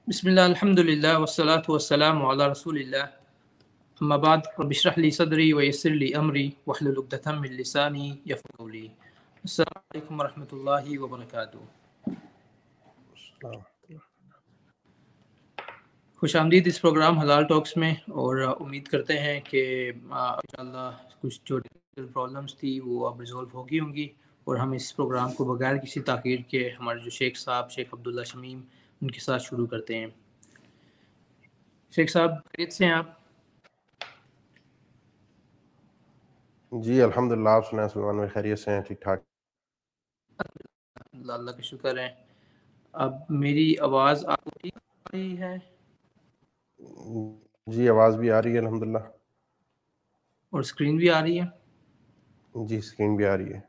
بسم اللہ الحمد للہ والصلاة والسلام علی رسول اللہ اما بعد رب اشرح لی صدری ویسر لی امری واحلل عقدۃ من لسانی یفقهوا قولی۔ السلام علیکم ورحمۃ اللہ وبرکاتہ۔ خوش آمدید اس پروگرام حلال ٹاکس میں، اور امید کرتے ہیں کہ انشاءاللہ کچھ جو پرابلمس تھی وہ اب ریزولو ہوں گی، اور ہم اس پروگرام کو بغیر کسی تاخیر کے ہمارے جو شیخ صاحب شیخ عبداللہ شمیم ان کے ساتھ شروع کرتے ہیں۔ شیخ صاحب خیریت سے ہیں آپ؟ جی الحمدللہ، آپ سنائیں سلمان میں خیریت سے ہیں؟ ٹھیک ٹھاک؟ اللہ کا شکر ہے۔ اب میری آواز آپ کو ٹھیک آ رہی ہے؟ جی آواز بھی آ رہی ہے الحمدللہ، اور اسکرین بھی آ رہی ہے؟ جی اسکرین بھی آ رہی ہے۔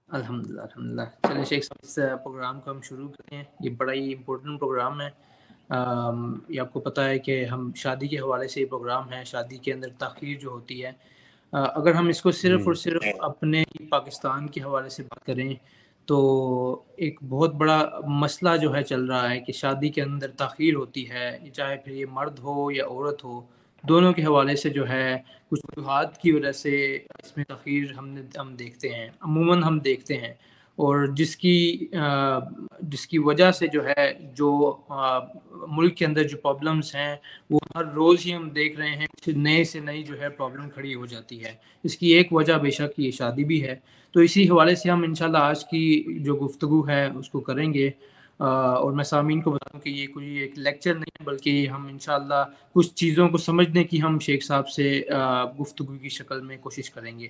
الحمدللہ الحمدللہ۔ چلیں شیخ صاحب، اس پروگرام کو ہم شروع کرتے ہیں۔ یہ بڑا ہی امپورٹنٹ پروگرام ہے۔ یہ آپ کو پتہ ہے کہ ہم شادی کے حوالے سے یہ پروگرام ہے۔ شادی کے اندر تاخیر جو ہوتی ہے، اگر ہم اس کو صرف جی اور صرف اپنے پاکستان کے حوالے سے بات کریں تو ایک بہت بڑا مسئلہ جو ہے چل رہا ہے کہ شادی کے اندر تاخیر ہوتی ہے، چاہے پھر یہ مرد ہو یا عورت ہو، دونوں کے حوالے سے جو ہے کچھ وجوہات کی وجہ سے اس میں تاخیر ہم دیکھتے ہیں، عموماً ہم دیکھتے ہیں، اور جس کی وجہ سے جو ہے جو ملک کے اندر جو پرابلمس ہیں وہ ہر روز ہی ہم دیکھ رہے ہیں، کچھ نئے سے نئی جو ہے پرابلم کھڑی ہو جاتی ہے۔ اس کی ایک وجہ بے شک یہ شادی بھی ہے۔ تو اسی حوالے سے ہم انشاءاللہ آج کی جو گفتگو ہے اس کو کریں گے، اور میں سامعین کو بتاؤں کہ یہ کوئی ایک لیکچر نہیں ہے، بلکہ ہم انشاءاللہ کچھ چیزوں کو سمجھنے کی ہم شیخ صاحب سے گفتگو کی شکل میں کوشش کریں گے۔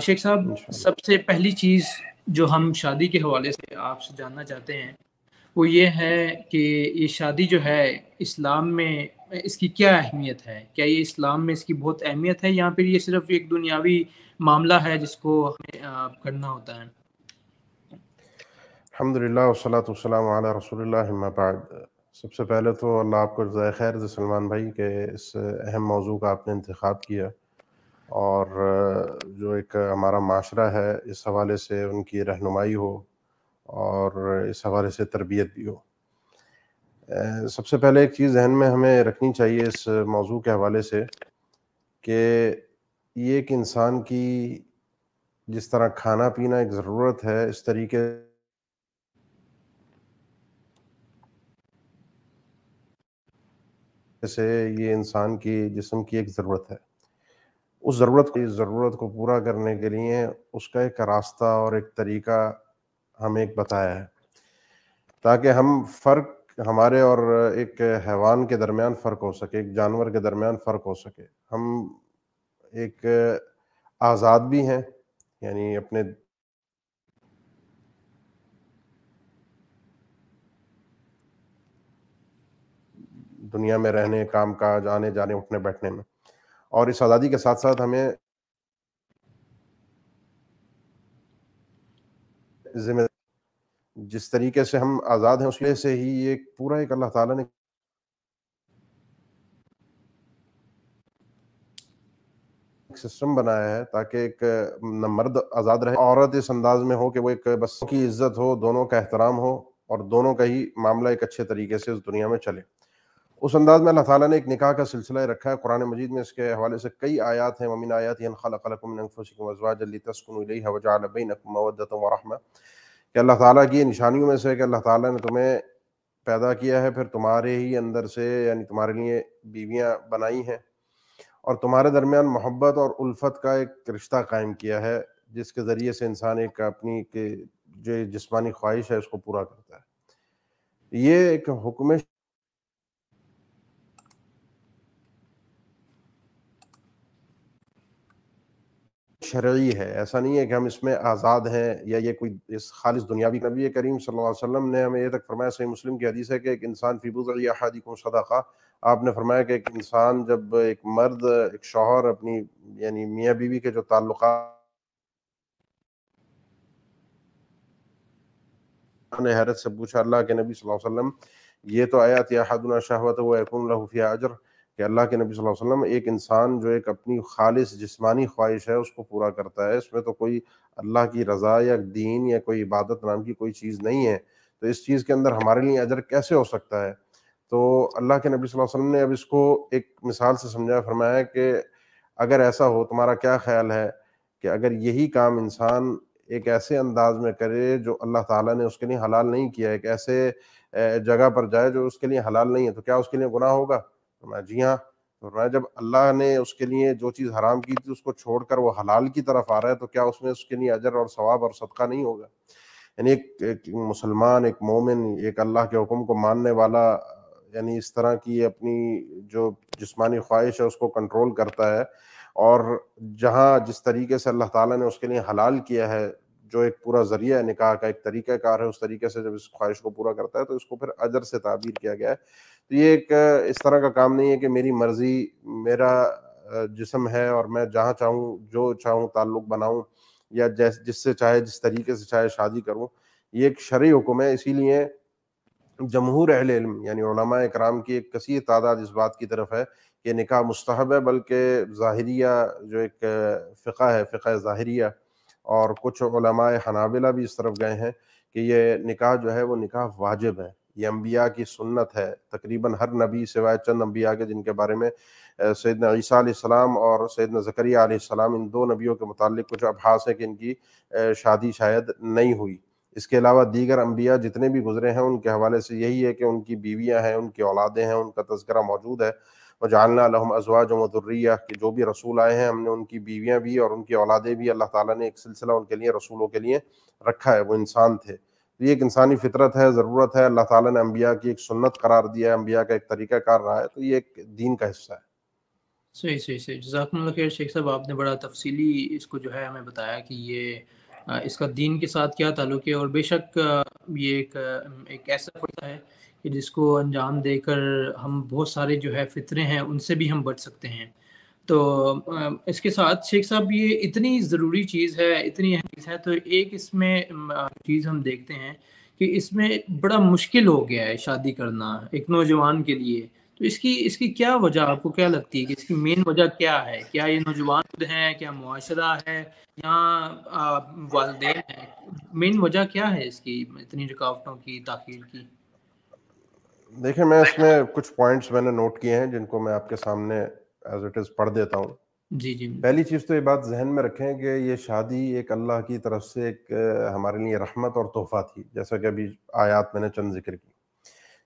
شیخ صاحب، انشاءاللہ۔ سب سے پہلی چیز جو ہم شادی کے حوالے سے آپ سے جاننا چاہتے ہیں وہ یہ ہے کہ یہ شادی جو ہے اسلام میں اس کی کیا اہمیت ہے؟ کیا یہ اسلام میں اس کی بہت اہمیت ہے، یا پھر یہ صرف ایک دنیاوی معاملہ ہے جس کو ہمیں کرنا ہوتا ہے؟ الحمدللہ والصلاۃ والسلام علی رسول اللہ، اما بعد۔ سب سے پہلے تو اللہ آپ کو جزائے خیر دے سلمان بھائی کہ اس اہم موضوع کا آپ نے انتخاب کیا، اور جو ایک ہمارا معاشرہ ہے اس حوالے سے ان کی رہنمائی ہو اور اس حوالے سے تربیت بھی ہو۔ سب سے پہلے ایک چیز ذہن میں ہمیں رکھنی چاہیے اس موضوع کے حوالے سے کہ یہ ایک انسان کی جس طرح کھانا پینا ایک ضرورت ہے، اس طریقے سے یہ انسان کی جسم کی ایک ضرورت ہے۔ اس ضرورت کو پورا کرنے کے لیے اس کا ایک راستہ اور ایک طریقہ ہمیں ایک بتایا ہے، تاکہ ہم فرق ہمارے اور ایک حیوان کے درمیان فرق ہو سکے، ایک جانور کے درمیان فرق ہو سکے۔ ہم ایک آزاد بھی ہیں، یعنی اپنے دنیا میں رہنے، کام کاج، آنے جانے، اٹھنے بیٹھنے میں، اور اس آزادی کے ساتھ ساتھ ہمیں ذمہ جس طریقے سے ہم آزاد ہیں اس وجہ سے ہی یہ پورا ایک اللہ تعالیٰ نے ایک سسٹم بنایا ہے تاکہ ایک مرد آزاد رہے، عورت اس انداز میں ہو کہ وہ ایک بس کی عزت ہو، دونوں کا احترام ہو، اور دونوں کا ہی معاملہ ایک اچھے طریقے سے اس دنیا میں چلے۔ اس انداز میں اللہ تعالیٰ نے ایک نکاح کا سلسلہ رکھا ہے۔ قرآن مجید میں اس کے حوالے سے کئی آیات ہیں۔ وَمِنْ آیَاتِهِ أَنْ خَلَقَ لَكُم مِّنْ أَنفُسِكُمْ أَزْوَاجًا لِتَسْكُنُوا إِلَيْهَا وَجَعَلَ بَيْنَكُم مَّوَدَّةً وَرَحْمَةً، کہ اللہ تعالیٰ کی نشانیوں میں سے کہ اللہ تعالیٰ نے تمہیں پیدا کیا ہے، پھر تمہارے ہی اندر سے یعنی تمہارے لیے بیویاں بنائی ہیں، اور تمہارے درمیان محبت اور الفت کا ایک رشتہ قائم کیا ہے، جس کے ذریعے سے انسان ایک اپنی جو جسمانی خواہش ہے اس کو پورا کرتا ہے۔ یہ ایک حکم شرعی ہے، ایسا نہیں ہے کہ ہم اس میں آزاد ہیں یا یہ کوئی اس خالص دنیاوی۔ نبی کریم صلی اللہ علیہ وسلم نے ہمیں یہ تک فرمایا، صحیح مسلم کی حدیث ہے کہ ایک انسان فی بضع احدکم صدقہ، آپ نے فرمایا کہ ایک انسان جب ایک مرد ایک شوہر اپنی یعنی میاں بیوی کے جو تعلقات نے حیرت سے پوچھا اللہ کے نبی صلی اللہ علیہ وسلم، یہ تو آیات یا احدنا شہوتہ ویکون لہ فیہا اجر، کہ اللہ کے نبی صلی اللہ علیہ وسلم ایک انسان جو ایک اپنی خالص جسمانی خواہش ہے اس کو پورا کرتا ہے، اس میں تو کوئی اللہ کی رضا یا دین یا کوئی عبادت نام کی کوئی چیز نہیں ہے، تو اس چیز کے اندر ہمارے لیے اجر کیسے ہو سکتا ہے؟ تو اللہ کے نبی صلی اللہ علیہ وسلم نے اب اس کو ایک مثال سے سمجھایا، فرمایا کہ اگر ایسا ہو، تمہارا کیا خیال ہے کہ اگر یہی کام انسان ایک ایسے انداز میں کرے جو اللہ تعالیٰ نے اس کے لیے حلال نہیں کیا، ایک ایسے جگہ پر جائے جو اس کے لیے حلال نہیں ہے، تو کیا اس کے لیے گناہ ہوگا؟ فرمایا جی ہاں۔ فرمایا جب اللہ نے اس کے لیے جو چیز حرام کی تھی اس کو چھوڑ کر وہ حلال کی طرف آ رہا ہے، تو کیا اس میں اس کے لیے اجر اور ثواب اور صدقہ نہیں ہوگا؟ یعنی ایک مسلمان، ایک مومن، ایک اللہ کے حکم کو ماننے والا، یعنی اس طرح کی اپنی جو جسمانی خواہش ہے اس کو کنٹرول کرتا ہے، اور جہاں جس طریقے سے اللہ تعالیٰ نے اس کے لیے حلال کیا ہے، جو ایک پورا ذریعہ ہے نکاح کا، ایک طریقہ کار ہے، اس طریقے سے جب اس خواہش کو پورا کرتا ہے تو اس کو پھر اجر سے تعبیر کیا گیا ہے۔ تو یہ ایک اس طرح کا کام نہیں ہے کہ میری مرضی، میرا جسم ہے اور میں جہاں چاہوں جو چاہوں تعلق بناؤں، یا جس سے چاہے جس طریقے سے چاہے شادی کروں۔ یہ ایک شرعی حکم ہے، اسی لیے جمہور اہل علم یعنی علماء کرام کی ایک کثیر تعداد اس بات کی طرف ہے کہ نکاح مستحب ہے، بلکہ ظاہریہ جو ایک فقہ ہے، فقہ ظاہریہ، اور کچھ علماء حنابلہ بھی اس طرف گئے ہیں کہ یہ نکاح جو ہے وہ نکاح واجب ہے، یہ انبیاء کی سنت ہے۔ تقریباً ہر نبی سوائے چند انبیاء کے جن کے بارے میں سیدنا عیسیٰ علیہ السلام اور سیدنا زکریہ علیہ السلام، ان دو نبیوں کے متعلق کچھ ابحاث ہے کہ ان کی شادی شاید نہیں ہوئی۔ اس کے علاوہ دیگر انبیاء جتنے بھی گزرے ہیں ان کے حوالے سے یہی ہے کہ ان کی بیویاں ہیں، ان کی اولادیں ہیں، ان کا تذکرہ موجود ہے۔ وَجَعَلْنَا لَهُمْ أَزْوَاجًا وَذُرِّيَّةً کہ جو بھی رسول آئے ہیں ہم نے ان کی بیویاں بھی اور ان کی اولادیں بھی، اللہ تعالیٰ نے ایک سلسلہ ان کے لیے، رسولوں کے لیے رکھا ہے، وہ انسان تھے۔ یہ ایک انسانی فطرت ہے، ضرورت ہے، اللہ تعالیٰ نے انبیاء کی ایک سنت قرار دیا ہے، انبیاء کا ایک طریقہ کار رہا ہے، تو یہ ایک دین کا حصہ ہے۔ صحیح صحیح صحیح، جزاکم اللہ خیر شیخ صاحب، آپ نے بڑا تفصیلی اس کو جو ہے ہمیں بتایا کہ یہ اس کا دین کے ساتھ کیا تعلق ہے، اور بے شک یہ ایک ایسا فرض ہے کہ جس کو انجام دے کر ہم بہت سارے جو ہے فطرے ہیں ان سے بھی ہم بچ سکتے ہیں۔ تو اس کے ساتھ شیخ صاحب یہ اتنی ضروری چیز ہے، اتنی اہم چیز ہے، تو ایک اس میں چیز ہم دیکھتے ہیں کہ اس میں بڑا مشکل ہو گیا ہے شادی کرنا ایک نوجوان کے لیے۔ تو اس کی کیا وجہ آپ کو کیا لگتی ہے کہ اس کی مین وجہ کیا ہے؟ کیا یہ نوجوان خود ہیں، کیا معاشرہ ہے، یا والدین ہیں؟ مین وجہ کیا ہے اس کی اتنی رکاوٹوں کی، تاخیر کی؟ دیکھیں، میں اس میں کچھ پوائنٹس میں نے نوٹ کیے ہیں جن کو میں آپ کے سامنے ایز اٹ از پڑھ دیتا ہوں۔ جی جی پہلی چیز تو یہ بات ذہن میں رکھیں کہ یہ شادی ایک اللہ کی طرف سے ایک ہمارے لیے رحمت اور تحفہ تھی، جیسا کہ ابھی آیات میں نے چند ذکر کی،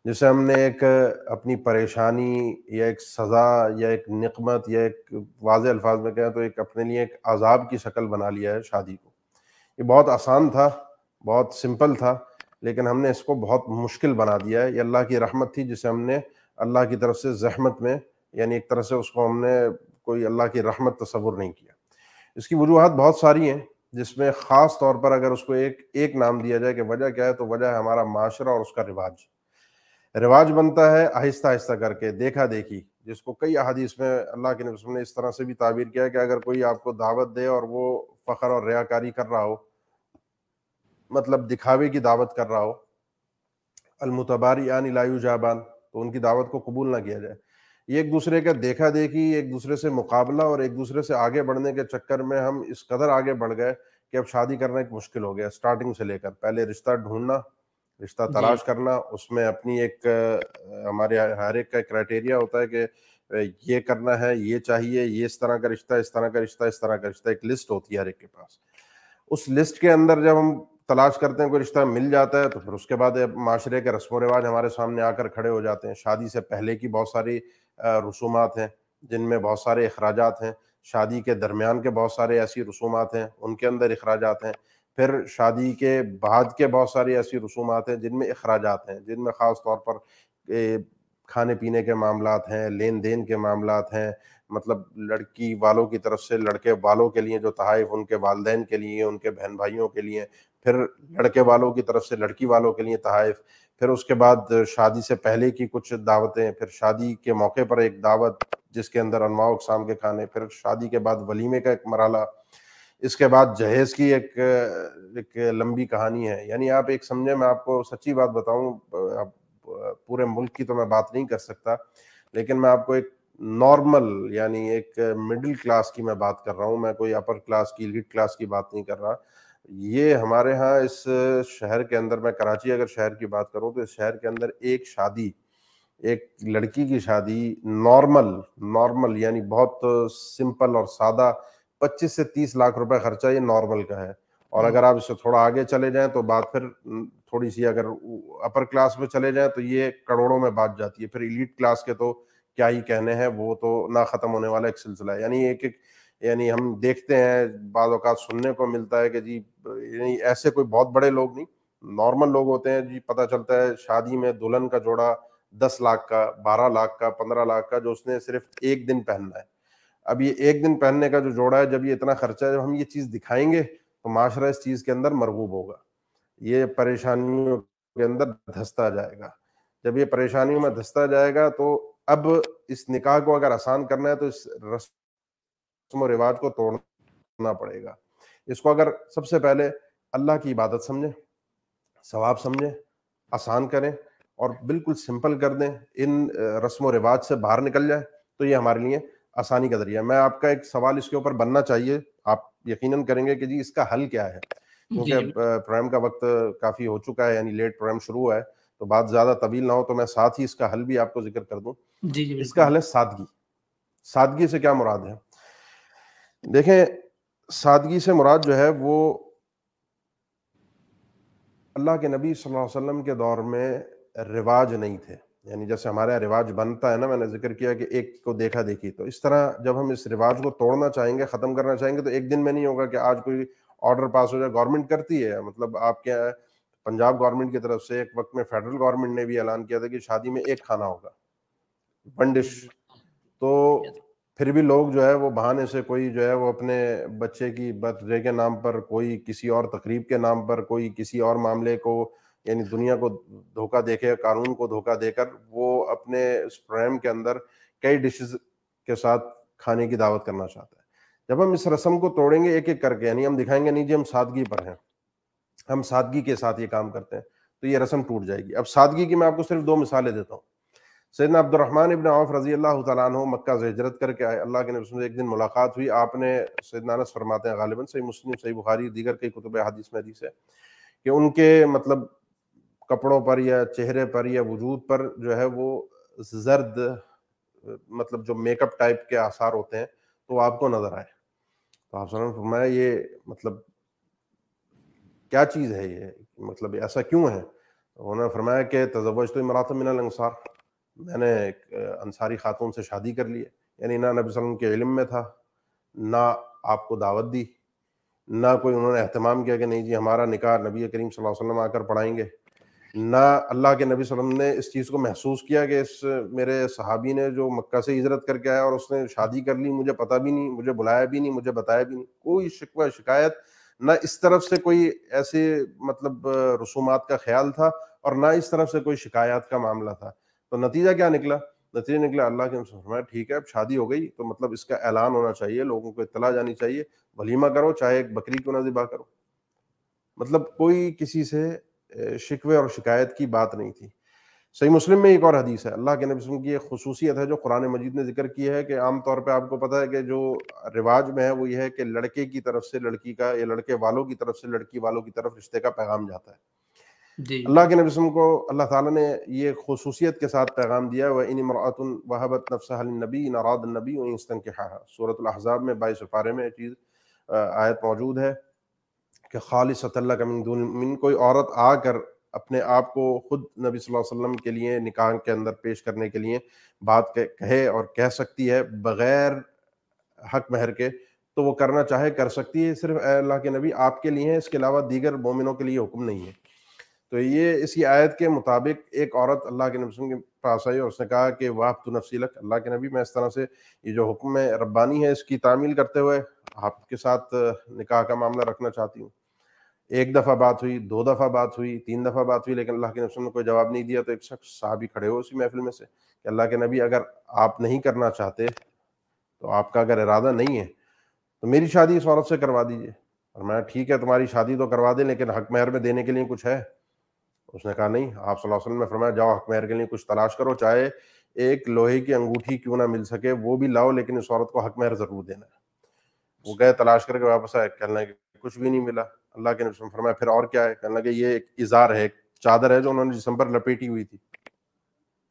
جسے ہم نے ایک اپنی پریشانی یا ایک سزا یا ایک نقمت یا ایک واضح الفاظ میں کہیں تو ایک اپنے لیے ایک عذاب کی شکل بنا لیا ہے شادی کو۔ یہ بہت آسان تھا، بہت سمپل تھا، لیکن ہم نے اس کو بہت مشکل بنا دیا ہے۔ یہ اللہ کی رحمت تھی جسے ہم نے اللہ کی طرف سے زحمت میں، یعنی ایک طرح سے اس کو ہم نے کوئی اللہ کی رحمت تصور نہیں کیا۔ اس کی وجوہات بہت ساری ہیں، جس میں خاص طور پر اگر اس کو ایک نام دیا جائے کہ وجہ کیا ہے، تو وجہ ہے ہمارا معاشرہ اور اس کا رواج بنتا ہے آہستہ آہستہ کر کے، دیکھا دیکھی، جس کو کئی احادیث میں اللہ کے نبی نے اس طرح سے بھی تعبیر کیا ہے کہ اگر کوئی آپ کو دعوت دے اور وہ فخر اور ریاکاری کر رہا ہو، مطلب دکھاوے کی دعوت کر رہا ہو، المتباریان لا یجابان، تو ان کی دعوت کو قبول نہ کیا جائے۔ یہ ایک دوسرے کا دیکھا دیکھی، ایک دوسرے سے مقابلہ اور ایک دوسرے سے آگے بڑھنے کے چکر میں ہم اس قدر آگے بڑھ گئے کہ اب شادی کرنا ایک مشکل ہو گیا۔ سٹارٹنگ سے لے کر پہلے رشتہ ڈھونڈنا، رشتہ جی تلاش کرنا، اس میں اپنی ایک ہمارے ہر ایک کا کرائٹیریا ہوتا ہے کہ یہ کرنا ہے، یہ چاہیے، یہ اس طرح کا رشتہ، اس طرح کا رشتہ، اس طرح کا رشتہ، ایک لسٹ ہوتی ہے ہر ایک کے پاس۔ اس لسٹ کے اندر جب ہم تلاش کرتے ہیں، کوئی رشتہ مل جاتا ہے، تو پھر اس کے بعد معاشرے کے رسم و رواج ہمارے سامنے آ کر کھڑے ہو جاتے ہیں۔ شادی سے پہلے کی بہت ساری رسومات ہیں جن میں بہت سارے اخراجات ہیں، شادی کے درمیان کے بہت سارے ایسی رسومات ہیں، ان کے اندر اخراجات ہیں، پھر شادی کے بعد کے بہت ساری ایسی رسومات ہیں جن میں اخراجات ہیں، جن میں خاص طور پر کھانے پینے کے معاملات ہیں، لین دین کے معاملات ہیں، مطلب لڑکی والوں کی طرف سے لڑکے والوں کے لیے جو تحائف ان کے والدین کے لیے، ان کے بہن بھائیوں کے لیے، پھر لڑکے والوں کی طرف سے لڑکی والوں کے لیے تحائف، پھر اس کے بعد شادی سے پہلے کی کچھ دعوتیں، پھر شادی کے موقع پر ایک دعوت جس کے اندر انواع اقسام کے کھانے، پھر شادی کے بعد ولیمے کا ایک مرحلہ، اس کے بعد جہیز کی ایک لمبی کہانی ہے۔ یعنی آپ ایک سمجھے، میں آپ کو سچی بات بتاؤں، پورے ملک کی تو میں بات نہیں کر سکتا، لیکن میں آپ کو ایک نارمل، یعنی ایک مڈل کلاس کی میں بات کر رہا ہوں، میں کوئی اپر کلاس کی، لیڈ کلاس کی بات نہیں کر رہا، یہ ہمارے ہاں اس شہر کے اندر، میں کراچی اگر شہر کی بات کروں تو اس شہر کے اندر ایک شادی، ایک لڑکی کی شادی نارمل یعنی بہت سمپل اور سادہ 25 سے 30 لاکھ روپے خرچہ یہ نارمل کا ہے. اور اگر آپ اس سے تھوڑا آگے چلے جائیں تو بات پھر تھوڑی سی اگر اپر کلاس میں چلے جائیں تو یہ کروڑوں میں بات جاتی ہے. پھر ایلیٹ کلاس کے تو کیا ہی کہنے ہیں، وہ تو نہ ختم ہونے والا ایک سلسلہ ہے. یعنی ہم دیکھتے ہیں بعض اوقات سننے کو ملتا ہے کہ جی یعنی ایسے کوئی بہت بڑے لوگ نہیں، نارمل لوگ ہوتے ہیں جی، پتہ چلتا ہے شادی میں دلہن کا جوڑا 10 لاکھ کا، 12 لاکھ کا، 15 لاکھ کا، جو اس نے صرف ایک دن پہننا ہے. اب یہ ایک دن پہننے کا جو جوڑا ہے، جب یہ اتنا خرچہ ہے، جب ہم یہ چیز دکھائیں گے تو معاشرہ اس چیز کے اندر مرغوب ہوگا، یہ پریشانیوں کے اندر دھستا جائے گا. جب یہ پریشانیوں میں دھستا جائے گا تو اب اس نکاح کو اگر آسان کرنا ہے تو اس رسم و رواج کو توڑنا پڑے گا. اس کو اگر سب سے پہلے اللہ کی عبادت سمجھیں، ثواب سمجھیں، آسان کریں اور بالکل سمپل کر دیں، ان رسم و رواج سے باہر نکل جائیں تو یہ ہمارے لیے آسانی کا ذریعہ ہے. میں آپ کا ایک سوال اس کے اوپر بننا چاہیے، آپ یقیناً کریں گے کہ جی اس کا حل کیا ہے، کیونکہ پروگرام کا وقت کافی ہو چکا ہے، یعنی لیٹ پروگرام شروع ہوا ہے، تو بات زیادہ طویل نہ ہو تو میں ساتھ ہی اس کا حل بھی آپ کو ذکر کر دوں. اس کا حل ہے سادگی. سادگی سے کیا مراد ہے؟ دیکھیں، سادگی سے مراد جو ہے وہ اللہ کے نبی صلی اللہ علیہ وسلم کے دور میں رواج نہیں تھے. یعنی جیسے ہمارے یہاں رواج بنتا ہے نا، میں نے ذکر کیا کہ ایک کو دیکھا دیکھی، تو اس طرح جب ہم اس رواج کو توڑنا چاہیں گے، ختم کرنا چاہیں گے تو ایک دن میں نہیں ہوگا کہ آج کوئی آرڈر پاس ہو جائے. گورنمنٹ کرتی ہے، مطلب آپ کے پنجاب گورنمنٹ کی طرف سے ایک وقت میں فیڈرل گورنمنٹ نے بھی اعلان کیا تھا کہ شادی میں ایک کھانا ہوگا، ون ڈش. تو پھر بھی لوگ جو ہے وہ بہانے سے، کوئی جو ہے وہ اپنے بچے کی برتھ ڈے کے نام پر، کوئی کسی اور تقریب کے نام پر، کوئی کسی اور معاملے کو، یعنی دنیا کو دھوکہ دے کے، قانون کو دھوکہ دے کر وہ اپنے اس پروگرام کے اندر کئی ڈشز کے ساتھ کھانے کی دعوت کرنا چاہتا ہے. جب ہم اس رسم کو توڑیں گے ایک ایک کر کے، یعنی ہم دکھائیں گے نہیں جی ہم سادگی پر ہیں، ہم سادگی کے ساتھ یہ کام کرتے ہیں، تو یہ رسم ٹوٹ جائے گی. اب سادگی کی میں آپ کو صرف 2 مثالیں دیتا ہوں. سیدنا عبد الرحمن ابن عوف رضی اللہ تعالیٰ عنہ مکہ سے ہجرت کر کے آئے. اللہ کے نبی سے ایک دن ملاقات ہوئی. آپ نے، سیدنا انس فرماتے ہیں، غالباً صحیح مسلم، صحیح بخاری، دیگر کئی کتب حدیث میں حدیث ہے کہ ان کے مطلب کپڑوں پر یا چہرے پر یا وجود پر جو ہے وہ زرد، مطلب جو میک اپ ٹائپ کے آثار ہوتے ہیں، تو آپ کو نظر آئے. تو آپ صلی اللہ علیہ وسلم نے فرمایا یہ مطلب کیا چیز ہے، یہ مطلب ایسا کیوں ہے؟ انہوں نے فرمایا کہ تزوجت امرأۃ من الانصار، میں نے ایک انصاری خاتون سے شادی کر لی ہے. یعنی نہ نبی صلی اللہ علیہ وسلم کے علم میں تھا، نہ آپ کو دعوت دی، نہ کوئی انہوں نے اہتمام کیا کہ نہیں جی ہمارا نکاح نبی کریم صلی اللہ علیہ وسلم آ کر پڑھائیں گے، نہ اللہ کے نبی صلی اللہ علیہ وسلم نے اس چیز کو محسوس کیا کہ اس میرے صحابی نے جو مکہ سے ہجرت کر کے آیا اور اس نے شادی کر لی، مجھے پتہ بھی نہیں، مجھے بلایا بھی نہیں، مجھے بتایا بھی نہیں. کوئی شکوہ شکایت نہ اس طرف سے کوئی ایسے مطلب رسومات کا خیال تھا اور نہ اس طرف سے کوئی شکایات کا معاملہ تھا. تو نتیجہ کیا نکلا؟ نتیجہ نکلا اللہ کے فرمایا ٹھیک ہے اب شادی ہو گئی تو مطلب اس کا اعلان ہونا چاہیے، لوگوں کو اطلاع جانی چاہیے، ولیمہ کرو، چاہے ایک بکری کیوں نہ ذبح کرو. مطلب کوئی کسی سے شکوے اور شکایت کی بات نہیں تھی. صحیح مسلم میں ایک اور حدیث ہے، اللہ کے نبی صلی اللہ علیہ وسلم کی ایک خصوصیت ہے جو قرآن مجید نے ذکر کی ہے کہ عام طور پہ آپ کو پتہ ہے کہ جو رواج میں ہے وہ یہ ہے کہ لڑکے کی طرف سے لڑکی کا، یا لڑکے والوں کی طرف سے لڑکی والوں کی طرف رشتے کا پیغام جاتا ہے. اللہ کے نبی صلی اللہ علیہ وسلم کو اللہ تعالیٰ نے یہ خصوصیت کے ساتھ پیغام دیا، وَإِنِ امْرَأَةٌ وَهَبَتْ نَفْسَهَا لِلنَّبِيِّ إِنْ أَرَادَ النَّبِيُّ أَنْ يَسْتَنكِحَهَا. سورۃ الاحزاب میں 22 پارے میں یہ چیز آیت موجود ہے کہ خالصۃ لک من دون المؤمنین، کوئی عورت آ کر اپنے آپ کو خود نبی صلی اللہ علیہ وسلم کے لیے نکاح کے اندر پیش کرنے کے لیے بات کہے اور کہہ سکتی ہے بغیر حق مہر کے، تو وہ کرنا چاہے کر سکتی ہے. صرف اے اللہ کے نبی آپ کے لیے ہے، اس کے علاوہ دیگر مومنوں کے لیے حکم نہیں ہے. تو یہ اسی آیت کے مطابق ایک عورت اللہ کے نبی صلی اللہ علیہ وسلم کے پاس آئی اور اس نے کہا کہ وَهَبْتُ نَفْسِي لَكَ، اللہ کے نبی میں اس طرح سے یہ جو حکم ربانی ہے اس کی تعمیل کرتے ہوئے آپ کے ساتھ نکاح کا معاملہ رکھنا چاہتی ہوں. ایک دفعہ بات ہوئی، 2 دفعہ بات ہوئی، 3 دفعہ بات ہوئی، لیکن اللہ کے نبی نے کوئی جواب نہیں دیا. تو ایک شخص صحابی کھڑے ہو اسی محفل میں سے کہ اللہ کے نبی اگر آپ نہیں کرنا چاہتے تو آپ کا اگر ارادہ نہیں ہے تو میری شادی اس عورت سے کروا دیجئے. اور میں ٹھیک ہے تمہاری شادی تو کروا دیں لیکن حق مہر میں دینے کے لیے کچھ ہے؟ اس نے کہا نہیں. آپ صلی اللہ علیہ وسلم نے فرمایا جاؤ حق مہر کے لیے کچھ تلاش کرو، چاہے ایک لوہے کی انگوٹھی کیوں نہ مل سکے وہ بھی لاؤ، لیکن اس عورت کو حق مہر ضرور دینا ہے. وہ گئے تلاش کر کے واپس آئے، کہنے لگے کچھ بھی نہیں ملا. اللہ کے نبی صلی اللہ علیہ وسلم فرمایا پھر اور کیا ہے؟ کہنے لگے یہ ایک ازار ہے، ایک چادر ہے جو انہوں نے جسم پر لپیٹی ہوئی تھی.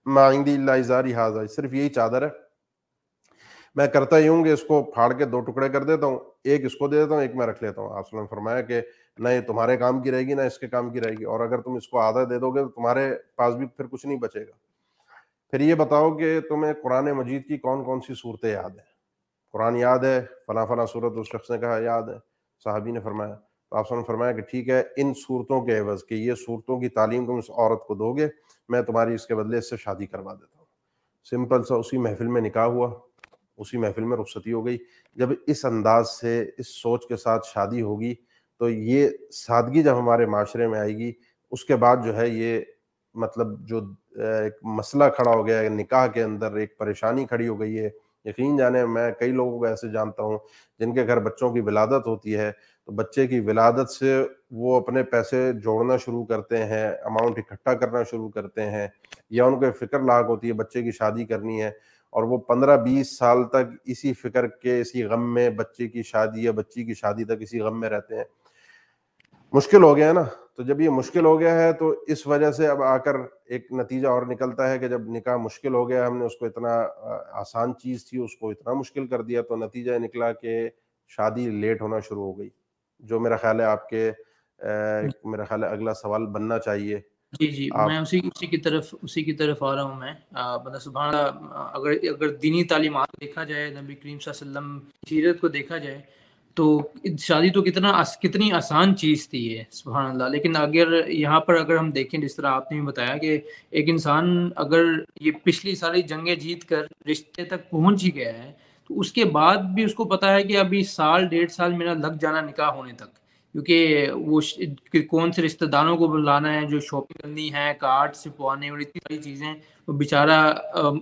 ما عندی الا ازاری ھذا، صرف یہی چادر ہے، میں کرتا ہی ہوں کہ اس کو پھاڑ کے 2 ٹکڑے کر دیتا ہوں، ایک اس کو دے دیتا ہوں، ایک میں رکھ لیتا ہوں. آپ صلی اللہ علیہ وسلم نے فرمایا کہ نہ یہ تمہارے کام کی رہے گی نہ اس کے کام کی رہے گی، اور اگر تم اس کو آدھا دے دو گے تو تمہارے پاس بھی پھر کچھ نہیں بچے گا. پھر یہ بتاؤ کہ تمہیں قرآن مجید کی کون کون سی صورتیں یاد ہیں؟ قرآن یاد ہے، فلاں فلاں صورت اس شخص نے کہا یاد ہے، صحابی نے فرمایا. تو آپ صلی اللہ علیہ وسلم نے فرمایا کہ ٹھیک ہے، ان صورتوں کے عوض کہ یہ صورتوں کی تعلیم تم اس عورت کو دو گے، میں تمہاری اس کے بدلے اس سے شادی کروا دیتا ہوں. سمپل سا اسی محفل میں نکاح ہوا، اسی محفل میں رخصتی ہو گئی. جب اس انداز سے اس سوچ کے ساتھ شادی ہوگی تو یہ سادگی جب ہمارے معاشرے میں آئے گی، اس کے بعد جو ہے یہ مطلب جو ایک مسئلہ کھڑا ہو گیا ہے نکاح کے اندر، ایک پریشانی کھڑی ہو گئی ہے. یقین جانے میں کئی لوگوں کو ایسے جانتا ہوں جن کے گھر بچوں کی ولادت ہوتی ہے تو بچے کی ولادت سے وہ اپنے پیسے جوڑنا شروع کرتے ہیں، اماؤنٹ اکٹھا کرنا شروع کرتے ہیں، یا ان کو فکر لاحق ہوتی ہے بچے کی شادی کرنی ہے، اور وہ 15-20 سال تک اسی فکر کے، اسی غم میں بچے کی شادی یا بچی کی شادی تک اسی غم میں رہتے ہیں. مشکل ہو گیا ہے نا. تو جب یہ مشکل ہو گیا ہے تو اس وجہ سے اب آ کر ایک نتیجہ اور نکلتا ہے کہ جب نکاح مشکل ہو گیا، ہم نے اس کو اتنا آسان چیز تھی اس کو اتنا مشکل کر دیا، تو نتیجہ نکلا کہ شادی لیٹ ہونا شروع ہو گئی. جو میرا خیال ہے آپ کے میرا خیال ہے اگلا سوال بننا چاہیے. جی میں اسی کی طرف آ رہا ہوں. میں مطلب سبحان اللہ، اگر دینی تعلیمات دیکھا جائے، نبی کریم صلی اللہ علیہ وسلم کی سیرت کو دیکھا جائے تو شادی تو کتنی آسان چیز تھی یہ، سبحان اللہ. لیکن اگر یہاں پر اگر ہم دیکھیں، جس طرح آپ نے بھی بتایا کہ ایک انسان اگر یہ پچھلی ساری جنگیں جیت کر رشتے تک پہنچ ہی گیا ہے تو اس کے بعد بھی اس کو پتا ہے کہ ابھی 1.5 سال میرا لگ جانا نکاح ہونے تک، کیونکہ وہ کون سے رشتہ داروں کو بلانا ہے، جو شاپنگ کرنی ہے، کارڈ چھپوانے اور اتنی ساری چیزیں، وہ بیچارہ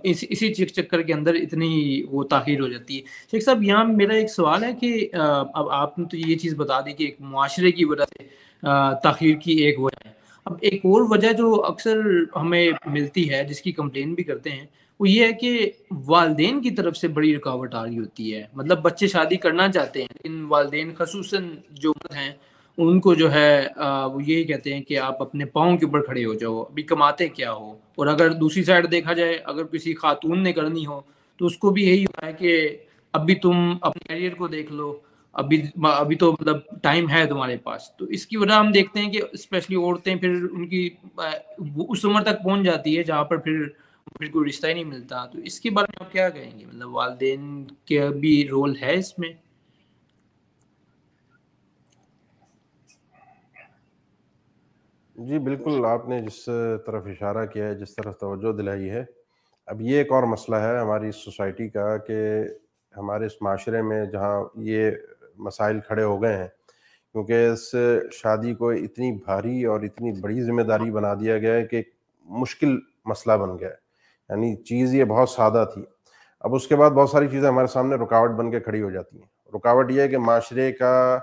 اسی چکر کے اندر اتنی وہ تاخیر ہو جاتی ہے. شیخ صاحب، یہاں میرا ایک سوال ہے کہ اب آپ نے تو یہ چیز بتا دی کہ ایک معاشرے کی وجہ سے تاخیر کی ایک وجہ ہے. اب ایک اور وجہ جو اکثر ہمیں ملتی ہے، جس کی کمپلین بھی کرتے ہیں، وہ یہ ہے کہ والدین کی طرف سے بڑی رکاوٹ آ رہی ہوتی ہے. مطلب بچے شادی کرنا چاہتے ہیں لیکن والدین خصوصاً جو ہیں ان کو جو ہے وہ یہی کہتے ہیں کہ آپ اپنے پاؤں کے اوپر کھڑے ہو جاؤ، ابھی کماتے کیا ہو. اور اگر دوسری سائڈ دیکھا جائے، اگر کسی خاتون نے کرنی ہو تو اس کو بھی یہی ہوتا ہے کہ ابھی تم اپنے کیریئر کو دیکھ لو، ابھی تو مطلب ٹائم ہے تمہارے پاس. تو اس کی وجہ ہم دیکھتے ہیں کہ اسپیشلی عورتیں پھر ان کی اس عمر تک پہنچ جاتی ہے جہاں پر پھر کوئی رشتہ ہی نہیں ملتا. تو اس کے بارے میں آپ کیا کہیں گے؟ مطلب والدین کا بھی رول ہے اس میں؟ جی بالکل، آپ نے جس طرف اشارہ کیا ہے، جس طرف توجہ دلائی ہے، اب یہ ایک اور مسئلہ ہے ہماری سوسائٹی کا کہ ہمارے اس معاشرے میں جہاں یہ مسائل کھڑے ہو گئے ہیں، کیونکہ اس شادی کو اتنی بھاری اور اتنی بڑی ذمہ داری بنا دیا گیا ہے کہ ایک مشکل مسئلہ بن گیا ہے. یعنی چیز یہ بہت سادہ تھی، اب اس کے بعد بہت ساری چیزیں ہمارے سامنے رکاوٹ بن کے کھڑی ہو جاتی ہیں. رکاوٹ یہ ہے کہ معاشرے کا،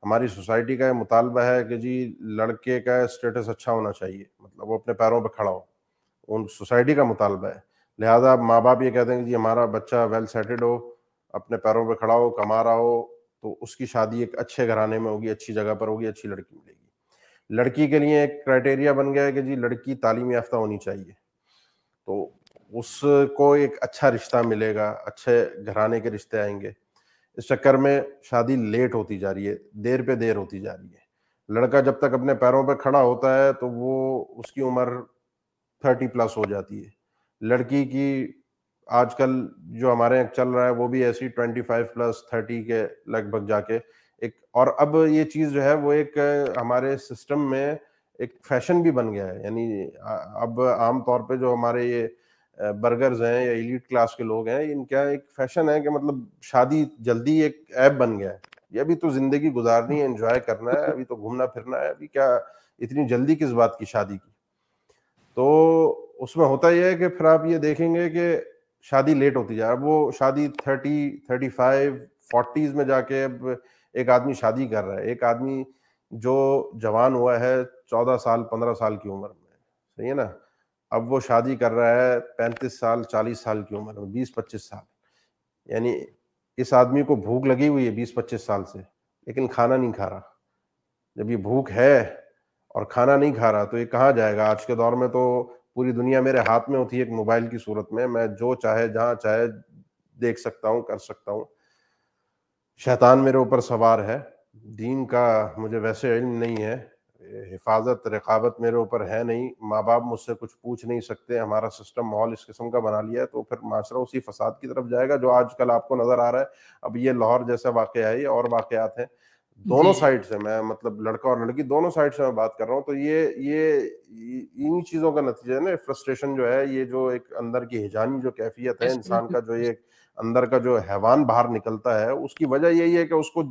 ہماری سوسائٹی کا یہ مطالبہ ہے کہ جی لڑکے کا اسٹیٹس اچھا ہونا چاہیے، مطلب وہ اپنے پیروں پہ کھڑا ہو، ان سوسائٹی کا مطالبہ ہے. لہٰذا ماں باپ یہ کہتے ہیں کہ جی ہمارا بچہ ویل سیٹلڈ ہو، اپنے پیروں پہ کھڑا ہو، کما رہا ہو، تو اس کی شادی ایک اچھے گھرانے میں ہوگی، اچھی جگہ پر ہوگی، اچھی لڑکی ملے گی. لڑکی کے لیے ایک کرائٹیریا بن گیا ہے کہ جی لڑکی تعلیم یافتہ ہونی چاہیے، تو اس کو ایک اچھا رشتہ ملے گا، اچھے گھرانے کے رشتے آئیں گے. اس چکر میں شادی لیٹ ہوتی جا رہی ہے، دیر پہ دیر ہوتی جا رہی ہے. لڑکا جب تک اپنے پیروں پہ کھڑا ہوتا ہے تو وہ اس کی عمر 30+ ہو جاتی ہے. لڑکی کی آج کل جو ہمارے یہاں چل رہا ہے وہ بھی ایسی 25+، 30 کے لگ بھگ جا کے ایک. اور اب یہ چیز جو ہے وہ ایک ہمارے سسٹم میں ایک فیشن بھی بن گیا ہے. یعنی اب عام طور پہ جو ہمارے یہ برگرز ہیں یا ایلیٹ کلاس کے لوگ ہیں، ان کا ایک فیشن ہے کہ مطلب شادی جلدی ایک ایپ بن گیا ہے. یہ ابھی تو زندگی گزارنی ہے، انجوائے کرنا ہے، ابھی تو گھومنا پھرنا ہے، ابھی کیا اتنی جلدی کس بات کی شادی کی. تو اس میں ہوتا یہ ہے کہ پھر آپ یہ دیکھیں گے کہ شادی لیٹ ہوتی جائے. اب وہ شادی 30، 35، 40s میں جا کے اب ایک آدمی شادی کر رہا ہے. ایک آدمی جو جوان ہوا ہے 14 سال 15 سال کی عمر میں، صحیح ہے نا، اب وہ شادی کر رہا ہے 35 سال 40 سال کی عمر میں، 20-25 سال. یعنی اس آدمی کو بھوک لگی ہوئی ہے 20-25 سال سے، لیکن کھانا نہیں کھا رہا. جب یہ بھوک ہے اور کھانا نہیں کھا رہا تو یہ کہاں جائے گا؟ آج کے دور میں تو پوری دنیا میرے ہاتھ میں ہوتی ہے ایک موبائل کی صورت میں جو چاہے جہاں چاہے دیکھ سکتا ہوں، کر سکتا ہوں۔ شیطان میرے اوپر سوار ہے، دین کا مجھے ویسے علم نہیں ہے، حفاظت رقابت میرے اوپر ہے نہیں، ماں باپ مجھ سے کچھ پوچھ نہیں سکتے، ہمارا سسٹم ماحول اس قسم کا بنا لیا ہے، تو پھر معاشرہ اسی فساد کی طرف جائے گا جو آج کل آپ کو نظر آ رہا ہے۔ اب یہ لاہور جیسا واقعہ ہے، یہ اور واقعات ہیں جی دونوں جی سائڈ سے، میں مطلب لڑکا اور لڑکی دونوں سائڈ سے میں بات کر رہا ہوں، تو یہ انہی چیزوں کا نتیجہ ہے نا، فرسٹریشن جو ہے، یہ جو ایک اندر کی ہجانی جو کیفیت ہے یس انسان بالکل کا، جو یہ اندر کا جو حیوان باہر نکلتا ہے، اس کی وجہ یہی ہے کہ اس کو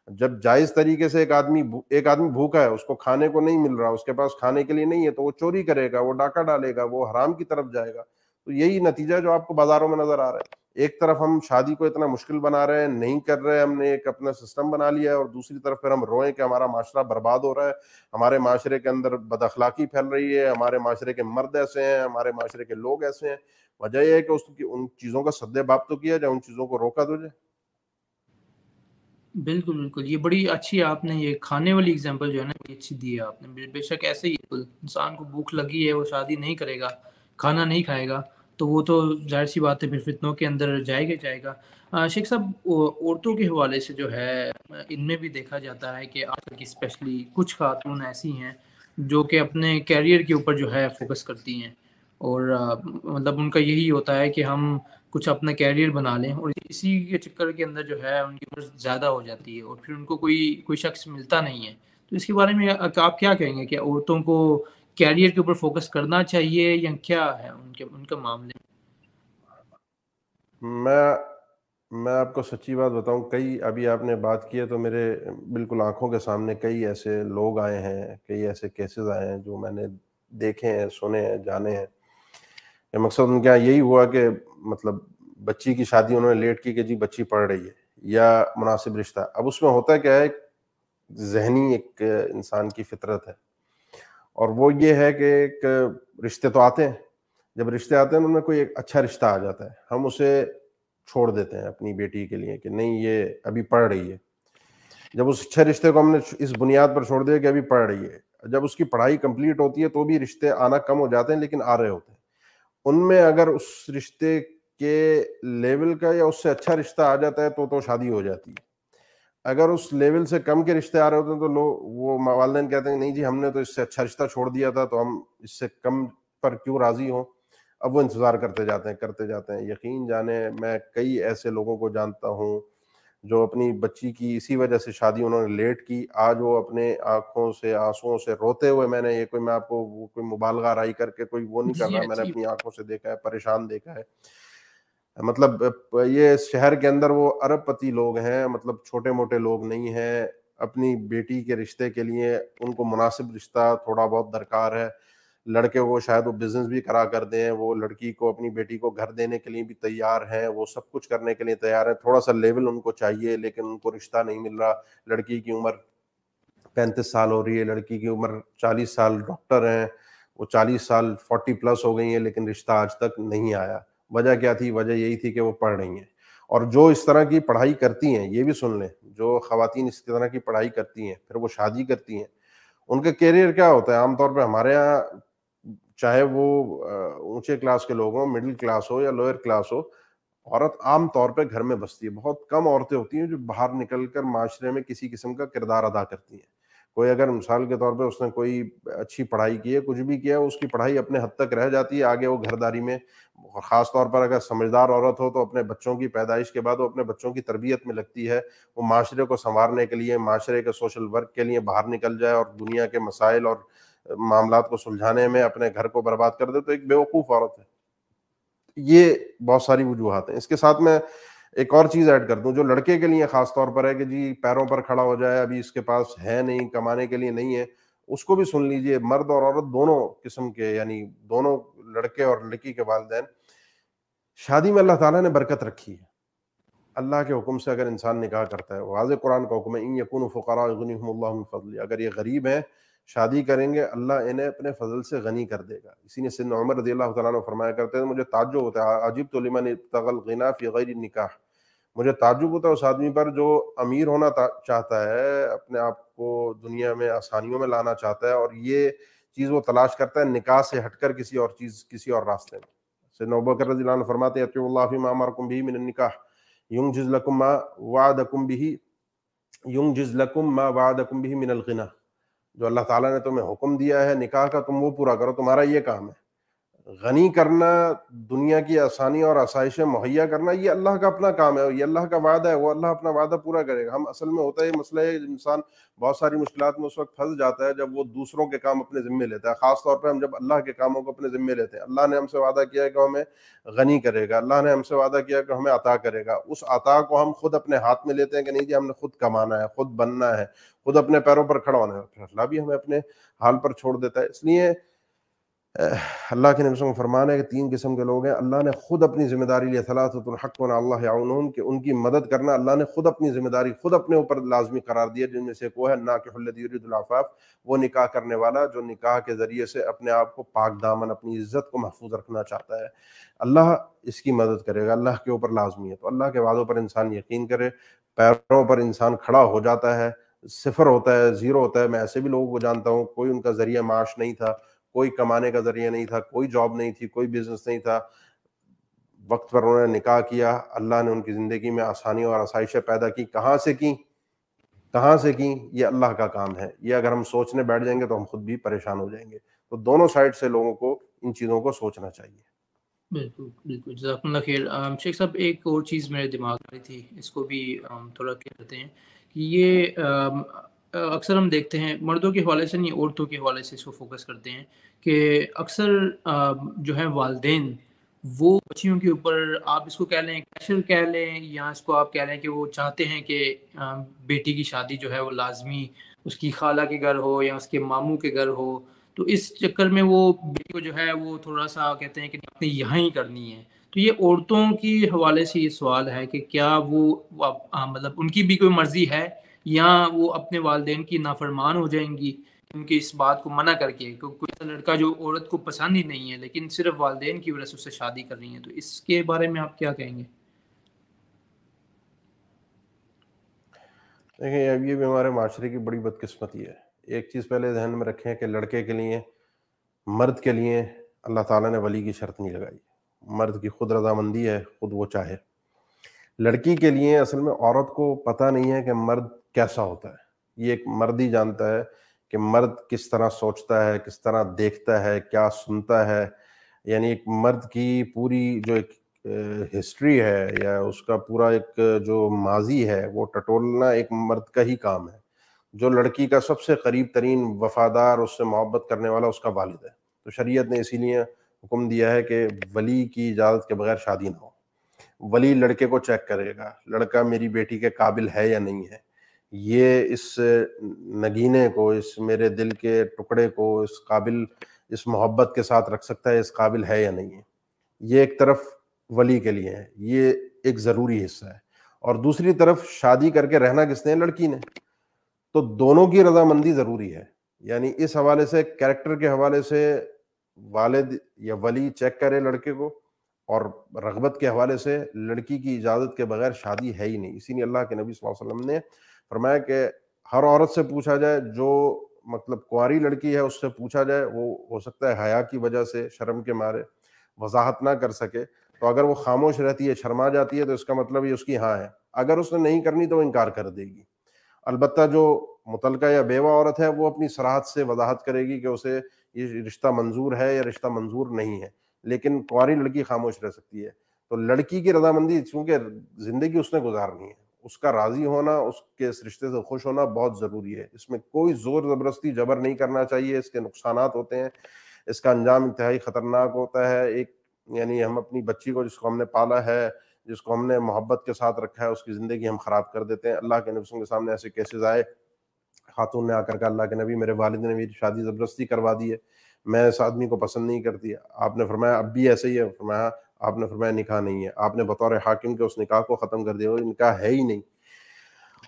جب جائز طریقے سے ایک آدمی بھوکا ہے، اس کو کھانے کو نہیں مل رہا، اس کے پاس کھانے کے لیے نہیں ہے، تو وہ چوری کرے گا، وہ ڈاکہ ڈالے گا، وہ حرام کی طرف جائے گا۔ تو یہی نتیجہ جو آپ کو بازاروں میں نظر آ رہا ہے۔ ایک طرف ہم شادی کو اتنا مشکل بنا رہے ہیں، نہیں کر رہے، ہم نے ایک اپنا سسٹم بنا لیا ہے، اور دوسری طرف پھر ہم روئیں کہ ہمارا معاشرہ برباد ہو رہا ہے، ہمارے معاشرے کے اندر بد اخلاقی پھیل رہی ہے، ہمارے معاشرے کے مرد ایسے ہیں، ہمارے معاشرے کے لوگ ایسے ہیں۔ وجہ یہ ہے کہ ان چیزوں کا سد باب تو کیا جائے، ان چیزوں کو روکا تو جائے۔ بالکل بالکل، یہ بڑی اچھی آپ نے یہ کھانے والی اگزامپل جو ہے نا بڑی اچھی دی ہے آپ نے۔ بے شک ایسے ہی انسان کو بھوک لگی ہے، وہ شادی نہیں کرے گا، کھانا نہیں کھائے گا، تو وہ تو ظاہر سی بات ہے پھر فتنوں کے اندر جائے گا جائے گا۔ شیخ صاحب، عورتوں کے حوالے سے جو ہے ان میں بھی دیکھا جاتا ہے کہ آج کل کی اسپیشلی کچھ خاتون ایسی ہیں جو کہ اپنے کیریئر کے اوپر جو ہے فوکس کرتی ہیں، اور مطلب ان کا یہی ہوتا ہے کہ ہم کچھ اپنا کیریئر بنا لیں، اور اسی کے چکر کے اندر جو ہے ان کی عمر زیادہ ہو جاتی ہے، اور پھر ان کو کوئی شخص ملتا نہیں ہے۔ تو اس کے بارے میں آپ کیا کہیں گے کہ عورتوں کو کیریئر کے اوپر فوکس کرنا چاہیے یا کیا ہے ان کا معاملے؟ میں آپ کو سچی بات بتاؤں، ابھی آپ نے بات کی ہے تو میرے بالکل آنکھوں کے سامنے کئی ایسے لوگ آئے ہیں، کئی ایسے کیسز آئے ہیں جو میں نے دیکھے ہیں، سنے ہیں، جانے ہیں، کہ مقصد ان کے یہاں یہی ہوا کہ مطلب بچی کی شادی انہوں نے لیٹ کی کہ جی بچی پڑھ رہی ہے یا مناسب رشتہ۔ اب اس میں ہوتا کیا ہے، ذہنی ایک انسان کی فطرت ہے، اور وہ یہ ہے کہ ایک رشتے تو آتے ہیں، جب رشتے آتے ہیں ان میں کوئی ایک اچھا رشتہ آ جاتا ہے، ہم اسے چھوڑ دیتے ہیں اپنی بیٹی کے لیے کہ نہیں یہ ابھی پڑھ رہی ہے۔ جب اس اچھے رشتے کو ہم نے اس بنیاد پر چھوڑ دیا کہ ابھی پڑھ رہی ہے، جب اس کی پڑھائی کمپلیٹ ہوتی ہے تو بھی رشتے آنا کم ہو جاتے ہیں، لیکن آ رہے ہوتے ہیں۔ ان میں اگر اس رشتے کے لیول کا یا اس سے اچھا رشتہ آ جاتا ہے تو شادی ہو جاتی ہے۔ اگر اس لیول سے کم کے رشتے آ رہے ہوتے ہیں تو وہ والدین کہتے ہیں نہیں جی ہم نے تو اس سے اچھا رشتہ چھوڑ دیا تھا، تو ہم اس سے کم پر کیوں راضی ہوں۔ اب وہ انتظار کرتے جاتے ہیں۔ یقین جانے میں کئی ایسے لوگوں کو جانتا ہوں جو اپنی بچی کی اسی وجہ سے شادی انہوں نے لیٹ کی، آج وہ اپنے آنکھوں سے آنسوؤں سے روتے ہوئے، میں آپ کو کوئی مبالغہ آرائی کر کے کوئی وہ نہیں جی کر جی رہا، میں نے اچھی اپنی آنکھوں سے دیکھا ہے، پریشان دیکھا ہے۔ مطلب یہ شہر کے اندر وہ ارب پتی لوگ ہیں، مطلب چھوٹے موٹے لوگ نہیں ہیں، اپنی بیٹی کے رشتے کے لیے ان کو مناسب رشتہ تھوڑا بہت درکار ہے۔ لڑکے کو شاید وہ بزنس بھی کرا کر دیں، وہ لڑکی کو اپنی بیٹی کو گھر دینے کے لیے بھی تیار ہیں، وہ سب کچھ کرنے کے لیے تیار ہیں، تھوڑا سا لیول ان کو چاہیے، لیکن ان کو رشتہ نہیں مل رہا۔ لڑکی کی عمر 35 سال ہو رہی ہے، لڑکی کی عمر 40 سال، ڈاکٹر ہیں وہ 40 سال 40 پلس ہو گئی ہیں، لیکن رشتہ آج تک نہیں آیا۔ وجہ کیا تھی؟ وجہ یہی تھی کہ وہ پڑھ رہی ہیں۔ اور جو اس طرح کی پڑھائی کرتی ہیں، یہ بھی سن لیں، جو خواتین اس طرح کی پڑھائی کرتی ہیں پھر وہ شادی کرتی ہیں، ان کا کیریئر کیا ہوتا ہے؟ عام طور پہ ہمارے ہاں چاہے وہ اونچے کلاس کے لوگ ہوں، مڈل کلاس ہو یا لوئر کلاس ہو، عورت عام طور پہ گھر میں بستی ہے۔ بہت کم عورتیں ہوتی ہیں جو باہر نکل کر معاشرے میں کسی قسم کا کردار ادا کرتی ہیں۔ کوئی اگر مثال کے طور پہ اس نے کوئی اچھی پڑھائی کی ہے، کچھ بھی کیا، اس کی پڑھائی اپنے حد تک رہ جاتی ہے، آگے وہ گھرداری میں، خاص طور پر اگر سمجھدار عورت ہو تو اپنے بچوں کی پیدائش کے بعد وہ اپنے بچوں کی تربیت میں لگتی ہے، وہ معاشرے کو سنوارنے کے لیے، معاشرے کے سوشل ورک کے لیے باہر نکل جائے اور دنیا کے مسائل اور معاملات کو سلجھانے میں اپنے گھر کو برباد کر دے، تو ایک بیوقوف عورت ہے۔ یہ بہت ساری وجوہات ہیں۔ اس کے ساتھ میں ایک اور چیز ایڈ کر دوں جو لڑکے کے لیے خاص طور پر ہے کہ جی پیروں پر کھڑا ہو جائے، ابھی اس کے پاس ہے نہیں، کمانے کے لیے نہیں ہے، اس کو بھی سن لیجئے، مرد اور عورت دونوں قسم کے، یعنی دونوں لڑکے اور لڑکی کے والدین، شادی میں اللہ تعالیٰ نے برکت رکھی ہے۔ اللہ کے حکم سے اگر انسان نکاح کرتا ہے، واضح قرآن کا حکم ہے ان یکونوا فقراء یغنیہم اللہ من فضلہ، اگر یہ غریب ہیں شادی کریں گے اللہ انہیں اپنے فضل سے غنی کر دے گا۔ اسی نے سیدنا عمر رضی اللہ تعالیٰ عنہ فرمایا کرتے ہیں، مجھے تعجب ہوتا ہے عجبت لمن ابتغى الغنى فی غیر النکاح، مجھے تعجب ہوتا ہے اس آدمی پر جو امیر ہونا چاہتا ہے، اپنے آپ کو دنیا میں آسانیوں میں لانا چاہتا ہے، اور یہ چیز وہ تلاش کرتا ہے نکاح سے ہٹ کر کسی اور چیز، کسی اور راستے میں۔ سیدنا ابوبکر رضی اللہ عنہ فرماتے ہیں اطیعوا اللہ فیما امرکم بہ من النکاح ینجز لکم ما وعدکم بہ ینجز لکم ما وعدکم بہ من الغنی، جو اللہ تعالیٰ نے تمہیں حکم دیا ہے نکاح کا تم وہ پورا کرو، تمہارا یہ کام ہے۔ غنی کرنا، دنیا کی آسانی اور آسائشیں مہیا کرنا، یہ اللہ کا اپنا کام ہے، یہ اللہ کا وعدہ ہے، وہ اللہ اپنا وعدہ پورا کرے گا۔ ہم اصل میں ہوتا ہے یہ مسئلہ ہے، انسان بہت ساری مشکلات میں اس وقت پھنس جاتا ہے جب وہ دوسروں کے کام اپنے ذمے لیتا ہے، خاص طور پہ ہم جب اللہ کے کاموں کو اپنے ذمے لیتے ہیں۔ اللہ نے ہم سے وعدہ کیا ہے کہ ہمیں غنی کرے گا، اللہ نے ہم سے وعدہ کیا کہ ہمیں عطا کرے گا، اس عطا کو ہم خود اپنے ہاتھ میں لیتے ہیں کہ نہیں جی ہم نے خود کمانا ہے، خود بننا ہے، خود اپنے پیروں پر کھڑا ہونا ہے، پھر اللہ بھی ہمیں اپنے حال پر چھوڑ دیتا ہے۔ اس لیے اللہ کے نبی صلی اللہ علیہ وسلم فرمان ہے کہ 3 قسم کے لوگ ہیں، اللہ نے خود اپنی ذمہ داری لی، ثلاثۃ حق علی اللہ یعونہم، کہ ان کی مدد کرنا اللہ نے خود اپنی ذمہ داری خود اپنے اوپر لازمی قرار دیا، جن میں سے ایک وہ ہے ناکح الذی یرید العفاف، وہ نکاح کرنے والا جو نکاح کے ذریعے سے اپنے آپ کو پاک دامن، اپنی عزت کو محفوظ رکھنا چاہتا ہے۔ اللہ اس کی مدد کرے گا، اللہ کے اوپر لازمی ہے۔ تو اللہ کے وعدوں پر انسان یقین کرے، پیروں پر انسان کھڑا ہو جاتا ہے، صفر ہوتا ہے، زیرو ہوتا ہے۔ میں ایسے بھی لوگوں کو جانتا ہوں کوئی ان کا ذریعہ معاش نہیں تھا، کوئی کمانے کا ذریعہ نہیں تھا، کوئی جاب نہیں تھی، کوئی بزنس نہیں تھا، وقت پر انہوں نے نکاح کیا، اللہ نے ان کی زندگی میں آسانی اور آسائشیں پیدا کی۔ کہاں سے کی؟ یہ اللہ کا کام ہے۔ یہ اگر ہم سوچنے بیٹھ جائیں گے تو ہم خود بھی پریشان ہو جائیں گے۔ تو دونوں سائڈ سے لوگوں کو ان چیزوں کو سوچنا چاہیے۔ بالکل بالکل، جزاکم اللہ خیر۔ شیخ صاحب ایک اور چیز میرے دماغ میں تھی، اس کو بھی تھوڑا کہتے ہیں کہ یہ اکثر ہم دیکھتے ہیں مردوں کے حوالے سے نہیں، عورتوں کے حوالے سے اس کو فوکس کرتے ہیں کہ اکثر جو ہے والدین وہ بچیوں کے اوپر، آپ اس کو کہہ لیں پریشر کہہ لیں، یا اس کو آپ کہہ لیں کہ وہ چاہتے ہیں کہ بیٹی کی شادی جو ہے وہ لازمی اس کی خالہ کے گھر ہو یا اس کے ماموں کے گھر ہو، تو اس چکر میں وہ بیٹی کو جو ہے وہ تھوڑا سا کہتے ہیں کہ آپ نے یہاں ہی کرنی ہے۔ تو یہ عورتوں کی حوالے سے یہ سوال ہے کہ کیا وہ مطلب ان کی بھی کوئی مرضی ہے، یا وہ اپنے والدین کی نافرمان ہو جائیں گی کیونکہ اس بات کو منع کر کے، کوئی ایسا لڑکا جو عورت کو پسند ہی نہیں ہے لیکن صرف والدین کی وجہ سے اس سے شادی کر رہی ہیں، تو اس کے بارے میں آپ کیا کہیں گے؟ دیکھیں اب یہ بھی ہمارے معاشرے کی بڑی بدقسمتی ہے۔ ایک چیز پہلے ذہن میں رکھیں کہ لڑکے کے لیے، مرد کے لیے اللہ تعالیٰ نے ولی کی شرط نہیں لگائی، مرد کی خود رضامندی ہے، خود وہ چاہے۔ لڑکی کے لیے اصل میں عورت کو پتہ نہیں ہے کہ مرد کیسا ہوتا ہے، یہ ایک مرد ہی جانتا ہے کہ مرد کس طرح سوچتا ہے، کس طرح دیکھتا ہے، کیا سنتا ہے۔ یعنی ایک مرد کی پوری جو ایک ہسٹری ہے یا اس کا پورا ایک جو ماضی ہے وہ ٹٹولنا ایک مرد کا ہی کام ہے۔ جو لڑکی کا سب سے قریب ترین وفادار، اس سے محبت کرنے والا اس کا والد ہے۔ تو شریعت نے اسی لیے حکم دیا ہے کہ ولی کی اجازت کے بغیر شادی نہ ہو۔ ولی لڑکے کو چیک کرے گا، لڑکا میری بیٹی کے قابل ہے یا نہیں ہے، یہ اس نگینے کو، اس میرے دل کے ٹکڑے کو اس قابل، اس محبت کے ساتھ رکھ سکتا ہے، اس قابل ہے یا نہیں ہے۔ یہ ایک طرف ولی کے لیے ہے، یہ ایک ضروری حصہ ہے۔ اور دوسری طرف شادی کر کے رہنا کس نے؟ لڑکی نے۔ تو دونوں کی رضامندی ضروری ہے۔ یعنی اس حوالے سے، کریکٹر کے حوالے سے والد یا ولی چیک کرے لڑکے کو، اور رغبت کے حوالے سے لڑکی کی اجازت کے بغیر شادی ہے ہی نہیں۔ اسی لیے اللہ کے نبی صلی اللہ علیہ وسلم نے فرمایا کہ ہر عورت سے پوچھا جائے، جو مطلب کنواری لڑکی ہے اس سے پوچھا جائے، وہ ہو سکتا ہے حیا کی وجہ سے، شرم کے مارے وضاحت نہ کر سکے، تو اگر وہ خاموش رہتی ہے، شرما جاتی ہے، تو اس کا مطلب یہ اس کی ہاں ہے۔ اگر اس نے نہیں کرنی تو وہ انکار کر دے گی۔ البتہ جو متعلقہ یا بیوہ عورت ہے وہ اپنی صراحت سے وضاحت کرے گی کہ اسے یہ رشتہ منظور ہے یا رشتہ منظور نہیں ہے، لیکن کنواری لڑکی خاموش رہ سکتی ہے۔ تو لڑکی کی رضامندی، چونکہ زندگی اس نے گزارنی ہے، اس کا راضی ہونا، اس کے اس رشتے سے خوش ہونا بہت ضروری ہے۔ اس میں کوئی زور زبردستی، جبر نہیں کرنا چاہیے، اس کے نقصانات ہوتے ہیں، اس کا انجام انتہائی خطرناک ہوتا ہے۔ ایک یعنی ہم اپنی بچی کو، جس کو ہم نے پالا ہے، جس کو ہم نے محبت کے ساتھ رکھا ہے، اس کی زندگی ہم خراب کر دیتے ہیں۔ اللہ کے نبی کے سامنے ایسے کیسز آئے، خاتون نے آ کر کہا اللہ کے نبی میرے والد نے میری شادی زبردستی کروا دی ہے، میں اس آدمی کو پسند نہیں کرتی۔ آپ نے فرمایا اب بھی ایسے ہی ہے؟ فرمایا، آپ نے فرمایا نکاح نہیں ہے۔ آپ نے بطور حاکم کے اس نکاح کو ختم کر دیا، وہ نکاح ہے ہی نہیں۔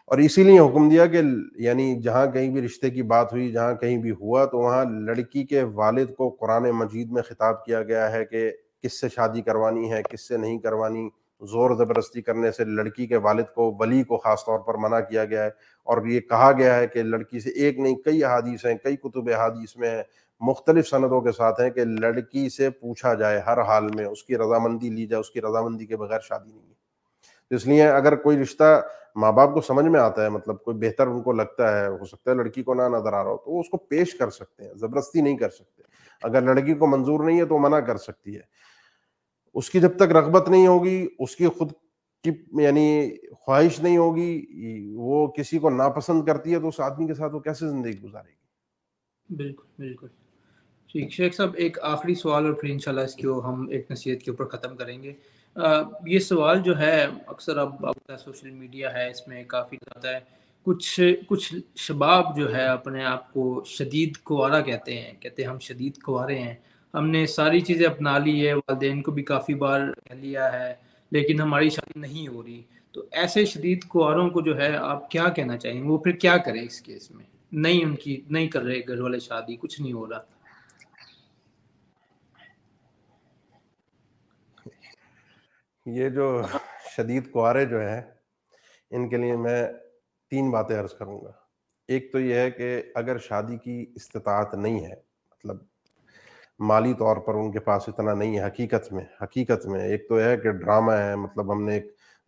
اور اسی لیے حکم دیا کہ یعنی جہاں کہیں بھی رشتے کی بات ہوئی، جہاں کہیں بھی ہوا، تو وہاں لڑکی کے والد کو قرآن مجید میں خطاب کیا گیا ہے کہ کس سے شادی کروانی ہے، کس سے نہیں کروانی، زور زبردستی کرنے سے لڑکی کے والد کو، ولی کو خاص طور پر منع کیا گیا ہے، اور یہ کہا گیا ہے کہ لڑکی سے ایک نہیں کئی احادیث ہیں، کئی کتب احادیث میں ہیں، مختلف سندوں کے ساتھ ہیں کہ لڑکی سے پوچھا جائے ہر حال میں، اس کی رضامندی لی جائے، اس کی رضامندی کے بغیر شادی نہیں ہے۔ اس لیے اگر کوئی رشتہ ماں باپ کو سمجھ میں آتا ہے، مطلب کوئی بہتر ان کو لگتا ہے، ہو سکتا ہے لڑکی کو نہ نظر آ رہا ہو، تو وہ اس کو پیش کر سکتے ہیں، زبردستی نہیں کر سکتے۔ اگر لڑکی کو منظور نہیں ہے تو منع کر سکتی ہے۔ اس کی جب تک رغبت نہیں ہوگی، اس کی خود کی یعنی خواہش نہیں ہوگی، وہ کسی کو ناپسند کرتی ہے، تو اس آدمی کے ساتھ وہ کیسے زندگی گزارے گی؟ بالکل بالکل ٹھیک شیخ صاحب، ایک آخری سوال اور پھر انشاءاللہ اس کو ہم ایک نصیحت کے اوپر ختم کریں گے۔ یہ سوال جو ہے اکثر اب سوشل میڈیا ہے، اس میں کافی زیادہ ہے، کچھ شباب جو ہے اپنے آپ کو شدید کنوارا کہتے ہیں ہم شدید کنوارے ہیں، ہم نے ساری چیزیں اپنا لی ہے، والدین کو بھی کافی بار کہہ لیا ہے، لیکن ہماری شادی نہیں ہو رہی۔ تو ایسے شدید کنواروں کو جو ہے آپ کیا کہنا چاہیں گے؟ وہ پھر کیا کریں اس کیس میں؟ نہیں کر رہے گھر والے شادی، کچھ نہیں ہو رہا۔ یہ جو شدید کنوارے جو ہیں، ان کے لیے میں 3 باتیں عرض کروں گا۔ ایک تو یہ ہے کہ اگر شادی کی استطاعت نہیں ہے، مطلب مالی طور پر ان کے پاس اتنا نہیں ہے، حقیقت میں ایک تو ہے کہ ڈرامہ ہے، مطلب ہم نے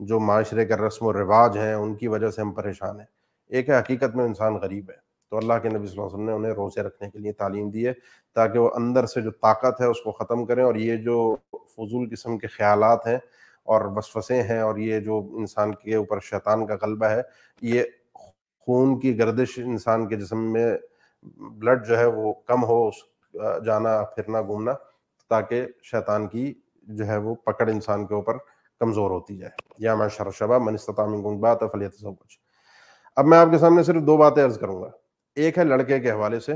جو معاشرے کے رسم و رواج ہیں ان کی وجہ سے ہم پریشان ہیں۔ ایک ہے حقیقت میں انسان غریب ہے، تو اللہ کے نبی صلی اللہ علیہ وسلم نے انہیں روزے رکھنے کے لیے تعلیم دی ہے تاکہ وہ اندر سے جو طاقت ہے اس کو ختم کریں، اور یہ جو فضول قسم کے خیالات ہیں اور وسوسے ہیں، اور یہ جو انسان کے اوپر شیطان کا غلبہ ہے، یہ خون کی گردش انسان کے جسم میں بلڈ جو ہے وہ کم ہو، جانا پھرنا گھومنا، تاکہ شیطان کی جو ہے وہ پکڑ انسان کے اوپر کمزور ہوتی جائے۔ یا معشر الشباب من استطاع منکم الباءۃ فلیتزوج۔ اب میں آپ کے سامنے صرف 2 باتیں عرض کروں گا، ایک ہے لڑکے کے حوالے سے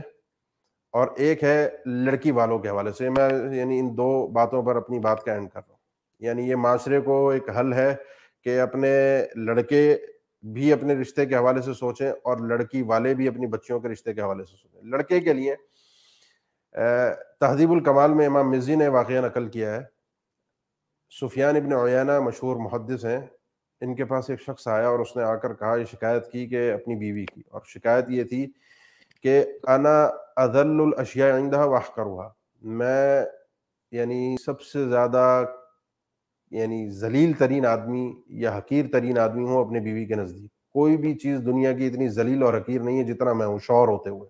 اور ایک ہے لڑکی والوں کے حوالے سے۔ میں یعنی ان 2 باتوں پر اپنی بات کا اینڈ کر رہا ہوں۔ یعنی یہ معاشرے کو ایک حل ہے کہ اپنے لڑکے بھی اپنے رشتے کے حوالے سے سوچیں اور لڑکی والے بھی اپنی بچیوں کے رشتے کے حوالے سے سوچیں۔ لڑکے کے لیے تہذیب الکمال میں امام مزی نے واقعہ نقل کیا ہے، سفیان ابن عیینہ مشہور محدث ہیں، ان کے پاس ایک شخص آیا اور اس نے آ کر کہا، یہ شکایت کی کہ اپنی بیوی کی، اور شکایت یہ تھی کہ انا اذل الاشیاء عندها واحقرها، میں یعنی سب سے زیادہ یعنی ذلیل ترین آدمی یا حقیر ترین آدمی ہوں اپنے بیوی کے نزدیک۔ کوئی بھی چیز دنیا کی اتنی ذلیل اور حقیر نہیں ہے جتنا میں ہوں، شوہر ہوتے ہوئے۔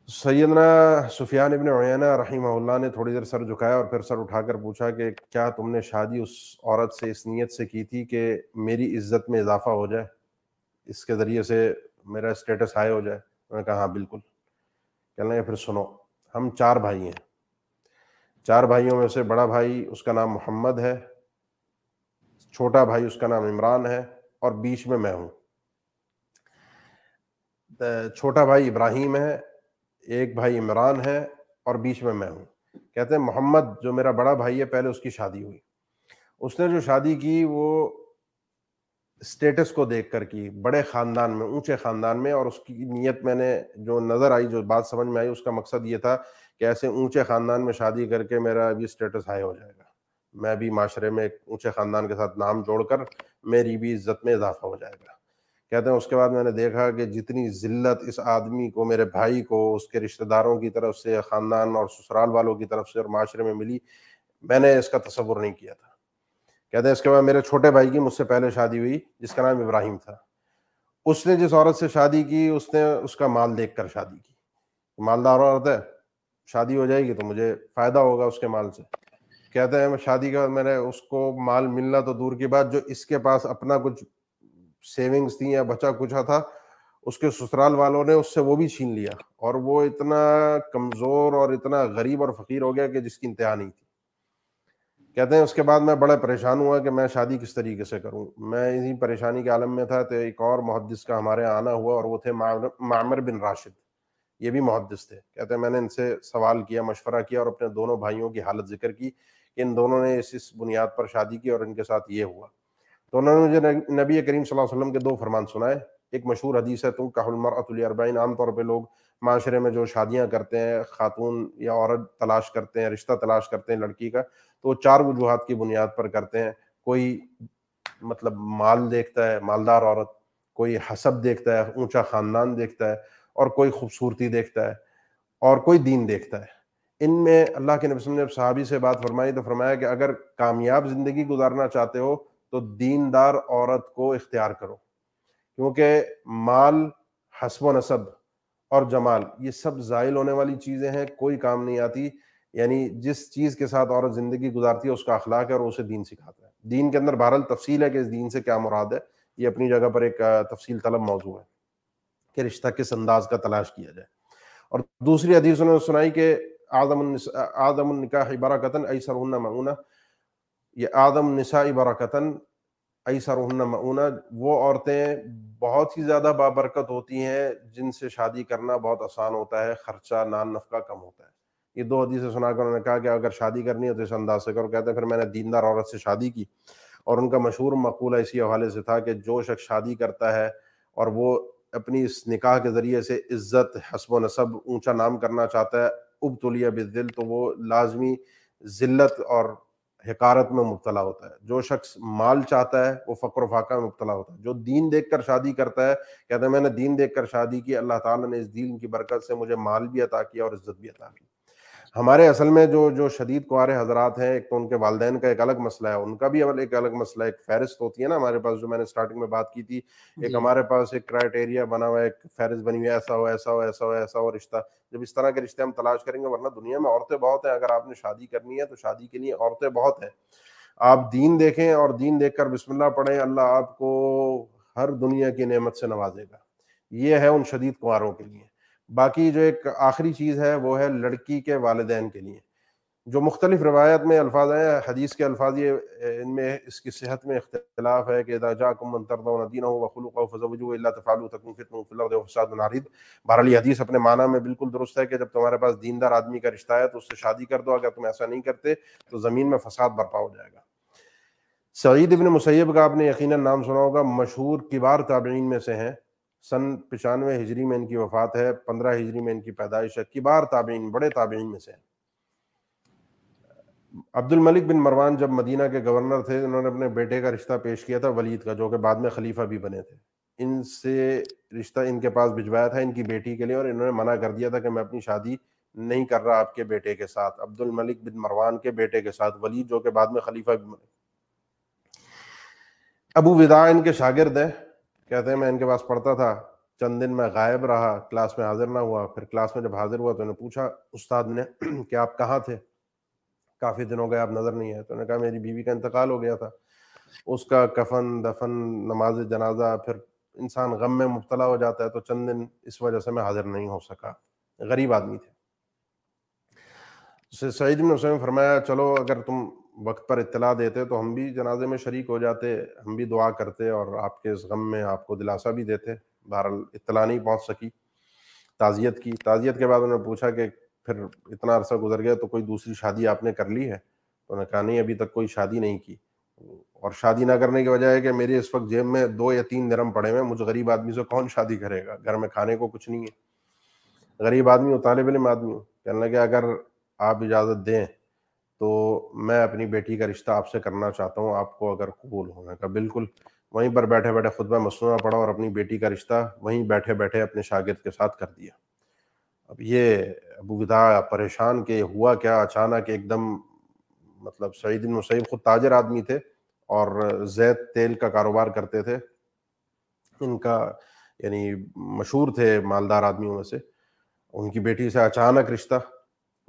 سیدنا سفیان ابن عیینہ رحمہ اللہ نے تھوڑی دیر سر جھکایا اور پھر سر اٹھا کر پوچھا کہ کیا تم نے شادی اس عورت سے اس نیت سے کی تھی کہ میری عزت میں اضافہ ہو جائے، اس کے ذریعے سے میرا اسٹیٹس ہائی ہو جائے؟ میں نے کہا ہاں بالکل۔ کہنے لگے پھر سنو، ہم 4 بھائی ہیں، 4 بھائیوں میں سے بڑا بھائی اس کا نام محمد ہے، چھوٹا بھائی اس کا نام عمران ہے، اور بیچ میں میں ہوں۔ چھوٹا بھائی ابراہیم ہے، ایک بھائی عمران ہے، اور بیچ میں ہوں۔ کہتے ہیں محمد جو میرا بڑا بھائی ہے، پہلے اس کی شادی ہوئی، اس نے جو شادی کی وہ اسٹیٹس کو دیکھ کر کی، بڑے خاندان میں، اونچے خاندان میں، اور اس کی نیت میں نے جو نظر آئی، جو بات سمجھ میں آئی، اس کا مقصد یہ تھا کہ ایسے اونچے خاندان میں شادی کر کے میرا بھی اسٹیٹس ہائی ہو جائے گا، میں بھی معاشرے میں ایک اونچے خاندان کے ساتھ نام جوڑ کر میری بھی عزت میں اضافہ ہو جائے گا۔ کہتے ہیں اس کے بعد میں نے دیکھا کہ جتنی ذلت اس آدمی کو، میرے بھائی کو، اس کے رشتہ داروں کی طرف سے، خاندان اور سسرال والوں کی طرف سے اور معاشرے میں ملی، میں نے اس کا تصور نہیں کیا تھا۔ کہتے ہیں اس کے بعد میرے چھوٹے بھائی کی مجھ سے پہلے شادی ہوئی، جس کا نام ابراہیم تھا۔ اس نے جس عورت سے شادی کی، اس نے اس کا مال دیکھ کر شادی کی، مالدار عورت ہے، شادی ہو جائے گی تو مجھے فائدہ ہوگا اس کے مال سے۔ کہتے ہیں شادی کا میں نے اس کو مال ملنا تو دور کی بات، جو اس کے پاس اپنا کچھ سیونگز تھیں یا بچا کچھ تھا، اس کے سسرال والوں نے اس سے وہ بھی چھین لیا، اور وہ اتنا کمزور اور اتنا غریب اور فقیر ہو گیا کہ جس کی انتہا نہیں تھی۔ کہتے ہیں اس کے بعد میں بڑا پریشان ہوا کہ میں شادی کس طریقے سے کروں۔ میں اسی پریشانی کے عالم میں تھا تو ایک اور محدث کا ہمارے آنا ہوا، اور وہ تھے معمر بن راشد، یہ بھی محدث تھے۔ کہتے ہیں میں نے ان سے سوال کیا، مشورہ کیا، اور اپنے دونوں بھائیوں کی حالت ذکر کی کہ ان دونوں نے اس بنیاد پر شادی کی اور ان کے ساتھ یہ ہوا۔ تو انہوں نے مجھے نبی کریم صلی اللہ علیہ وسلم کے 2 فرمان سنائے ایک مشہور حدیث ہے تنکح المرأۃ لاربعین، عام طور پہ لوگ معاشرے میں جو شادیاں کرتے ہیں، خاتون یا عورت تلاش کرتے ہیں، رشتہ تلاش کرتے ہیں لڑکی کا، تو وہ 4 وجوہات کی بنیاد پر کرتے ہیں. کوئی مطلب مال دیکھتا ہے، مالدار عورت، کوئی حسب دیکھتا ہے، اونچا خاندان دیکھتا ہے، اور کوئی خوبصورتی دیکھتا ہے، اور کوئی دین دیکھتا ہے. ان میں اللہ کے نبی صلی اللہ علیہ وسلم نے صحابی سے بات فرمائی تو فرمایا کہ اگر کامیاب زندگی گزارنا چاہتے ہو تو دیندار عورت کو اختیار کرو، کیونکہ مال، حسب و نسب اور جمال یہ سب زائل ہونے والی چیزیں ہیں، کوئی کام نہیں آتی. یعنی جس چیز کے ساتھ عورت زندگی گزارتی ہے اس کا اخلاق ہے اور اسے دین سکھاتا ہے. دین کے اندر بہرحال تفصیل ہے کہ اس دین سے کیا مراد ہے، یہ اپنی جگہ پر ایک تفصیل طلب موضوع ہے کہ رشتہ کس انداز کا تلاش کیا جائے. اور دوسری حدیث انہوں نے سنائی کہ اعظم النکاح برکتاً ایسرہن مؤونہ، یہ اعظم النساء برکتاً ایسرہن مؤونہ، وہ عورتیں بہت ہی زیادہ بابرکت ہوتی ہیں جن سے شادی کرنا بہت آسان ہوتا ہے، خرچہ نان نفقہ کم ہوتا ہے. یہ 2 حدیثیں سنا کر انہوں نے کہا کہ اگر شادی کرنی ہے تو اس انداز سے کرو. کہتے ہیں پھر میں نے دیندار عورت سے شادی کی، اور ان کا مشہور مقولہ اسی حوالے سے تھا کہ جو شخص شادی کرتا ہے اور وہ اپنی اس نکاح کے ذریعے سے عزت، حسب و نسب، اونچا نام کرنا چاہتا ہے، ابتلیٰ بالذل، تو وہ لازمی ذلت اور حقارت میں مبتلا ہوتا ہے. جو شخص مال چاہتا ہے وہ فقر و فاقہ میں مبتلا ہوتا ہے. جو دین دیکھ کر شادی کرتا ہے، کہتا ہے میں نے دین دیکھ کر شادی کی، اللہ تعالیٰ نے اس دین کی برکت سے مجھے مال بھی عطا کیا اور عزت بھی عطا کی. ہمارے اصل میں جو شدید کنوارے حضرات ہیں، ایک تو ان کے والدین کا ایک الگ مسئلہ ہے، ان کا بھی ایک الگ مسئلہ ہے. ایک فہرست ہوتی ہے نا ہمارے پاس، جو میں نے سٹارٹنگ میں بات کی تھی، ایک ہمارے پاس ایک کرائٹیریا بنا ہوا ہے، ایک فہرست بنی ہوئی ہے، ایسا ہو ایسا ہو ایسا ہو ایسا ہو رشتہ. جب اس طرح کے رشتے ہم تلاش کریں گے، ورنہ دنیا میں عورتیں بہت ہیں. اگر آپ نے شادی کرنی ہے تو شادی کے لیے عورتیں بہت ہیں. آپ دین دیکھیں اور دین دیکھ کر بسم اللہ پڑھیں، اللہ آپ کو ہر دنیا کی نعمت سے نوازے گا. یہ ہے ان شدید کنواروں کے لیے. باقی جو ایک آخری چیز ہے وہ ہے لڑکی کے والدین کے لیے. جو مختلف روایت میں الفاظ ہیں، حدیث کے الفاظ، یہ ان میں اس کی صحت میں اختلاف ہے کہ اذا جاءکم من ترضون دینہ وخلقہ فزوجوہ الا تفعلوا تکن فتنہ فی الارض وفساد عریض. بہرحال یہ حدیث اپنے معنی میں بالکل درست ہے کہ جب تمہارے پاس دیندار آدمی کا رشتہ ہے تو اس سے شادی کر دو. اگر تم ایسا نہیں کرتے تو زمین میں فساد برپا ہو جائے گا. سعید ابن مسیب کا آپ نے یقیناً نام سنا ہوگا، مشہور کبار تابعین میں سے ہیں. سن 95 ہجری میں ان کی وفات ہے، 15 ہجری میں ان کی پیدائش ہے. کبار تابعین، بڑے تابعین میں سے ہیں. عبد الملک بن مروان جب مدینہ کے گورنر تھے، انہوں نے اپنے بیٹے کا رشتہ پیش کیا تھا ولید کا، جو کہ بعد میں خلیفہ بھی بنے تھے. ان سے رشتہ ان کے پاس بھجوایا تھا ان کی بیٹی کے لیے، اور انہوں نے منع کر دیا تھا کہ میں اپنی شادی نہیں کر رہا آپ کے بیٹے کے ساتھ، عبد الملک بن مروان کے بیٹے کے ساتھ، ولید جو کہ بعد میں خلیفہ بھی بنے. ابو وداع ان کے شاگرد ہیں. کہتے ہیں میں ان کے پاس پڑھتا تھا، چند دن میں غائب رہا، کلاس میں حاضر نہ ہوا. پھر کلاس میں جب حاضر ہوا تو انہوں نے پوچھا استاد نے کہ آپ کہاں تھے، کافی دن ہو گئے آپ نظر نہیں آئے. تو انہوں نے کہا میری بیوی کا انتقال ہو گیا تھا، اس کا کفن دفن نماز جنازہ، پھر انسان غم میں مبتلا ہو جاتا ہے، تو چند دن اس وجہ سے میں حاضر نہیں ہو سکا. غریب آدمی تھے. سعید بن حسین فرمایا چلو اگر تم وقت پر اطلاع دیتے تو ہم بھی جنازے میں شریک ہو جاتے، ہم بھی دعا کرتے اور آپ کے اس غم میں آپ کو دلاسا بھی دیتے. بہرحال اطلاع نہیں پہنچ سکی. تعزیت کی. تعزیت کے بعد انہوں نے پوچھا کہ پھر اتنا عرصہ گزر گیا تو کوئی دوسری شادی آپ نے کر لی ہے؟ تو انہوں نے کہا نہیں، ابھی تک کوئی شادی نہیں کی. اور شادی نہ کرنے کی وجہ ہے کہ میرے اس وقت جیب میں 2 یا 3 درم پڑے ہوئے، مجھ غریب آدمی سے کون شادی کرے گا، گھر میں کھانے کو کچھ نہیں ہے، غریب آدمی ہوں، طالب علم آدمی ہوں. کہنے لگے اگر آپ اجازت دیں تو میں اپنی بیٹی کا رشتہ آپ سے کرنا چاہتا ہوں، آپ کو اگر قبول ہونے کا. بالکل. وہیں پر بیٹھے بیٹھے خطبہ مسنونہ پڑھا اور اپنی بیٹی کا رشتہ وہیں بیٹھے بیٹھے اپنے شاگرد کے ساتھ کر دیا. اب یہ ابو وداع پریشان کہ ہوا کیا اچانک ایک دم. مطلب سعید بن مسیب خود تاجر آدمی تھے اور زیت تیل کا کاروبار کرتے تھے. ان کا یعنی مشہور تھے مالدار آدمیوں میں سے. ان کی بیٹی سے اچانک رشتہ.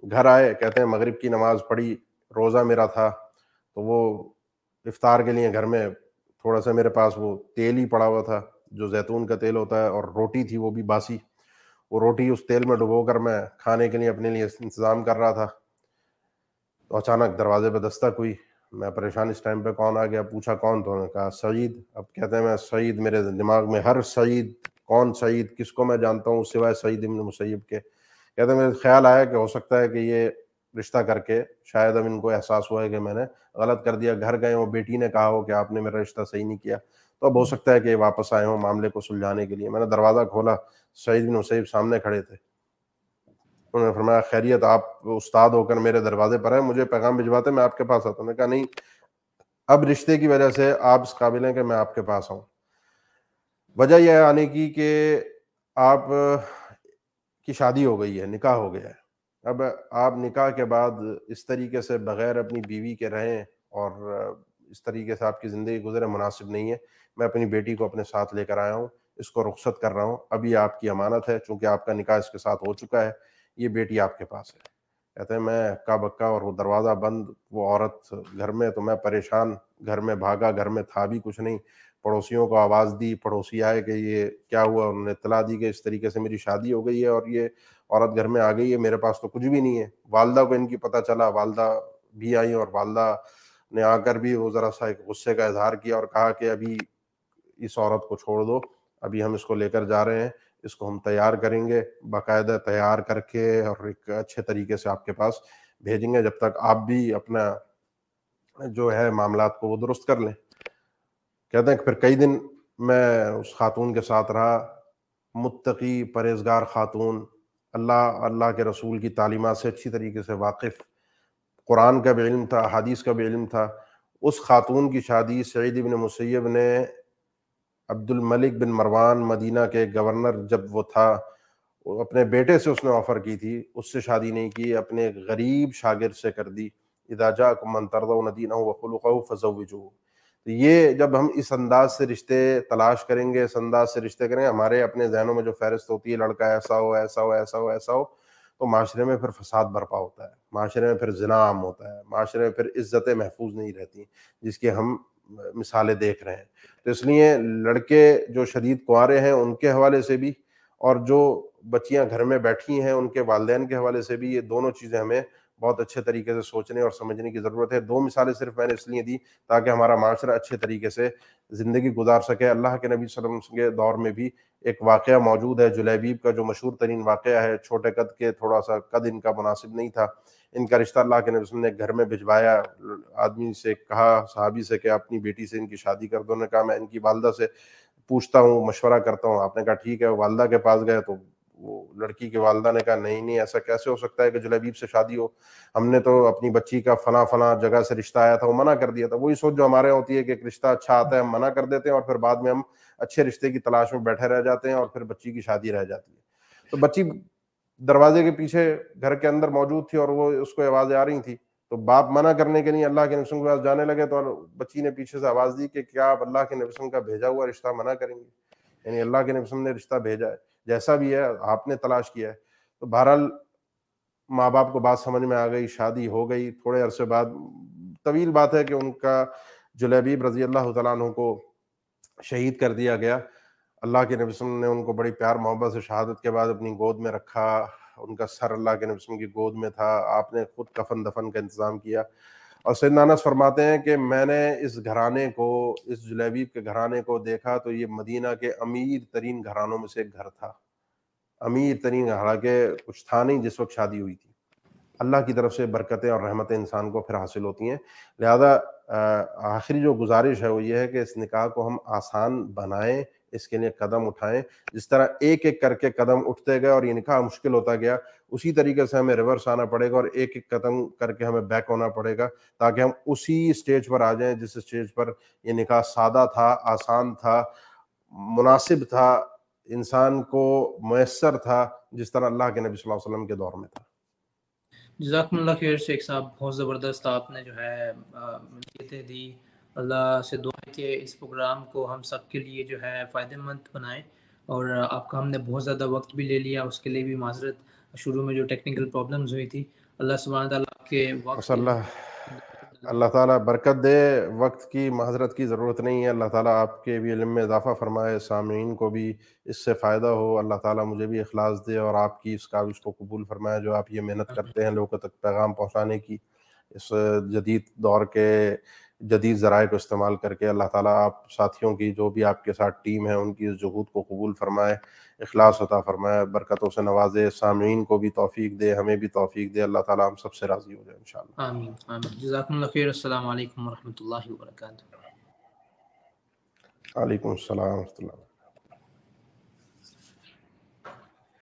گھر آئے، کہتے ہیں مغرب کی نماز پڑھی، روزہ میرا تھا، تو وہ افطار کے لیے گھر میں تھوڑا سا میرے پاس وہ تیل ہی پڑا ہوا تھا جو زیتون کا تیل ہوتا ہے، اور روٹی تھی وہ بھی باسی. وہ روٹی اس تیل میں ڈبو کر میں کھانے کے لیے اپنے لیے انتظام کر رہا تھا. تو اچانک دروازے پہ دستک ہوئی. میں پریشان، اس ٹائم پہ کون آ گیا؟ پوچھا کون؟ تو انہوں نے کہا سعید. اب کہتے ہیں میں سعید، میرے دماغ میں ہر سعید، کون سعید، کس کو میں جانتا ہوں سوائے سعید بن مسیب کے. کہتے ہیں میرے خیال آیا کہ ہو سکتا ہے کہ یہ رشتہ کر کے شاید اب ان کو احساس ہوا ہے کہ میں نے غلط کر دیا. گھر گئے، وہ بیٹی نے کہا ہو کہ آپ نے میرا رشتہ صحیح نہیں کیا. تو اب ہو سکتا ہے کہ واپس آئے ہوں معاملے کو سلجھانے کے لیے۔ میں نے دروازہ کھولا، سعید بن مسیب سامنے کھڑے تھے۔ انہوں نے فرمایا خیریت، آپ استاد ہو کر میرے دروازے پر ہیں، مجھے پیغام بھجواتے میں آپ کے پاس آتا ہوں۔ میں نے کہا نہیں، اب رشتے کی وجہ سے آپ اس قابل ہیں کہ میں آپ کے پاس آؤں۔ وجہ یہ آنے کی کہ آپ کی شادی ہو گئی ہے، نکاح ہو گیا ہے۔ اب آپ نکاح کے بعد اس طریقے سے بغیر اپنی بیوی کے رہیں اور اس طریقے سے آپ کی زندگی گزرے، مناسب نہیں ہے۔ میں اپنی بیٹی کو اپنے ساتھ لے کر آیا ہوں، اس کو رخصت کر رہا ہوں، ابھی آپ کی امانت ہے، چونکہ آپ کا نکاح اس کے ساتھ ہو چکا ہے، یہ بیٹی آپ کے پاس ہے۔ کہتے ہیں میں اکا بکا، اور وہ دروازہ بند، وہ عورت گھر میں، تو میں پریشان، گھر میں بھاگا، گھر میں تھا بھی کچھ نہیں، پڑوسیوں کو آواز دی، پڑوسی آئے کہ یہ کیا ہوا، انہوں نے اطلاع دی کہ اس طریقے سے میری شادی ہو گئی ہے اور یہ عورت گھر میں آ گئی ہے، میرے پاس تو کچھ بھی نہیں ہے۔ والدہ کو ان کی پتہ چلا، والدہ بھی آئیں، اور والدہ نے آ کر بھی وہ ذرا سا ایک غصے کا اظہار کیا اور کہا کہ ابھی اس عورت کو چھوڑ دو، ابھی ہم اس کو لے کر جا رہے ہیں، اس کو ہم تیار کریں گے، باقاعدہ تیار کر کے اور ایک اچھے طریقے سے آپ کے پاس بھیجیں گے، جب تک آپ بھی اپنا جو ہے معاملات کو وہ درست کر لیں۔ کہتے ہیں کہ پھر کئی دن میں اس خاتون کے ساتھ رہا، متقی پرہیزگار خاتون، اللہ کے رسول کی تعلیمات سے اچھی طریقے سے واقف، قرآن کا بھی علم تھا، حدیث کا بھی علم تھا۔ اس خاتون کی شادی سعید بن مسیب نے عبد الملک بن مروان مدینہ کے گورنر جب وہ تھا، اپنے بیٹے سے اس نے آفر کی تھی، اس سے شادی نہیں کی، اپنے غریب شاگرد سے کر دی۔ اذا جاءکم من ترضون دینہ وخلقہ فزوجوہ۔ تو یہ جب ہم اس انداز سے رشتے تلاش کریں گے، اس انداز سے رشتے کریں گے، ہمارے اپنے ذہنوں میں جو فہرست ہوتی ہے لڑکا ایسا ہو ایسا ہو ایسا ہو ایسا ہو، تو معاشرے میں پھر فساد برپا ہوتا ہے، معاشرے میں پھر زنا عام ہوتا ہے، معاشرے میں پھر عزتیں محفوظ نہیں رہتی، جس کی ہم مثالیں دیکھ رہے ہیں۔ تو اس لیے لڑکے جو شدید کنوارے ہیں ان کے حوالے سے بھی، اور جو بچیاں گھر میں بیٹھی ہیں ان کے والدین کے حوالے سے بھی، یہ دونوں چیزیں ہمیں بہت اچھے طریقے سے سوچنے اور سمجھنے کی ضرورت ہے۔ دو مثالیں صرف میں نے اس لیے دی تاکہ ہمارا معاشرہ اچھے طریقے سے زندگی گزار سکے۔ اللہ کے نبی صلی اللہ علیہ وسلم کے دور میں بھی ایک واقعہ موجود ہے، جلیبیب کا جو مشہور ترین واقعہ ہے، چھوٹے قد کے، تھوڑا سا قد ان کا مناسب نہیں تھا، ان کا رشتہ اللہ کے نبی صلی اللہ علیہ وسلم نے گھر میں بھجوایا، آدمی سے کہا، صحابی سے کہ اپنی بیٹی سے ان کی شادی کر دو۔ نے کہا میں ان کی والدہ سے پوچھتا ہوں، مشورہ کرتا ہوں۔ آپ نے کہا ٹھیک ہے، والدہ کے پاس گئے تو وہ لڑکی کی والدہ نے کہا نہیں ایسا کیسے ہو سکتا ہے کہ جلیبیب سے شادی ہو، ہم نے تو اپنی بچی کا فلاں جگہ سے رشتہ آیا تھا وہ منع کر دیا تھا۔ وہی سوچ جو ہمارے ہوتی ہے کہ ایک رشتہ اچھا آتا ہے ہم منع کر دیتے ہیں، اور پھر بعد میں ہم اچھے رشتے کی تلاش میں بیٹھے رہ جاتے ہیں، اور پھر بچی کی شادی رہ جاتی ہے۔ تو بچی دروازے کے پیچھے گھر کے اندر موجود تھی اور وہ اس کو آوازیں آ رہی تھی، تو باپ منع کرنے کے لیے اللہ کے نبی کے پاس جانے لگے، تو بچی نے پیچھے سے آواز دی کہ کیا آپ اللہ کے نبی کا بھیجا ہوا رشتہ منع کریں گے؟ یعنی اللہ کے نبی نے رشتہ بھیجا ہے، جیسا بھی ہے آپ نے تلاش کیا ہے۔ تو بہرحال ماں باپ کو بات سمجھ میں آ گئی، شادی ہو گئی۔ تھوڑے عرصے بعد، طویل بات ہے کہ ان کا جلیبیب رضی اللہ تعالیٰ عنہ کو شہید کر دیا گیا۔ اللہ کے نبی صلی اللہ علیہ وسلم نے ان کو بڑی پیار محبت سے شہادت کے بعد اپنی گود میں رکھا، ان کا سر اللہ کے نبی صلی اللہ علیہ وسلم کی گود میں تھا، آپ نے خود کفن دفن کا انتظام کیا۔ اور سیدنا انس فرماتے ہیں کہ میں نے اس گھرانے کو، اس جلیبیب کے گھرانے کو دیکھا تو یہ مدینہ کے امیر ترین گھرانوں میں سے ایک گھر تھا، امیر ترین، حالانکہ کچھ تھا نہیں جس وقت شادی ہوئی تھی۔ اللہ کی طرف سے برکتیں اور رحمتیں انسان کو پھر حاصل ہوتی ہیں۔ لہذا آخری جو گزارش ہے وہ یہ ہے کہ اس نکاح کو ہم آسان بنائیں، اس کے لیے قدم اٹھائیں۔ جس طرح ایک ایک کر کے قدم اٹھتے گئے اور یہ نکاح مشکل ہوتا گیا، اسی طریقے سے ہمیں ریورس آنا پڑے گا اور ایک ایک قدم کر کے ہمیں بیک ہونا پڑے گا، تاکہ ہم اسی سٹیج پر آ جائیں جس سٹیج پر یہ نکاح سادہ تھا، آسان تھا، مناسب تھا، انسان کو میسر تھا، جس طرح اللہ کے نبی صلی اللہ علیہ وسلم کے دور میں تھا۔ جزاکم اللہ خیر شیخ صاحب، بہت زبردست آپ نے جو ہے ملکیتیں دی۔ اللہ سے دعا ہے کہ اس پروگرام کو ہم سب کے لیے جو ہے فائدہ مند بنائیں، اور آپ کا ہم نے بہت زیادہ وقت بھی لے لیا، اس کے لیے بھی معذرت۔ شروع میں جو ٹیکنیکل پرابلمز ہوئی تھی، اللہ سبحانہ تعالیٰ کے بس وقت اللہ تعالیٰ برکت دے، وقت کی معذرت کی ضرورت نہیں ہے۔ اللہ تعالیٰ آپ کے بھی علم میں اضافہ فرمائے، سامعین کو بھی اس سے فائدہ ہو۔ اللہ تعالیٰ مجھے بھی اخلاص دے اور آپ کی اس کاوش کو قبول فرمائے جو آپ یہ محنت کرتے ہیں لوگوں تک پیغام پہنچانے کی، اس جدید دور کے جدید ذرائع کو استعمال کر کے۔ اللہ تعالیٰ آپ ساتھیوں کی، جو بھی آپ کے ساتھ ٹیم ہے، ان کی اس جہود کو قبول فرمائے، اخلاص عطا فرمائے، برکتوں سے نوازے، سامعین کو بھی توفیق دے، ہمیں بھی توفیق دے۔ اللہ تعالیٰ ہم سب سے راضی ہو جائے انشاءاللہ۔ آمین آمین۔ جزاکم اللہ خیر۔ السلام علیکم ورحمۃ اللہ وبرکاتہ۔ وعلیکم السلام ورحمۃ اللہ۔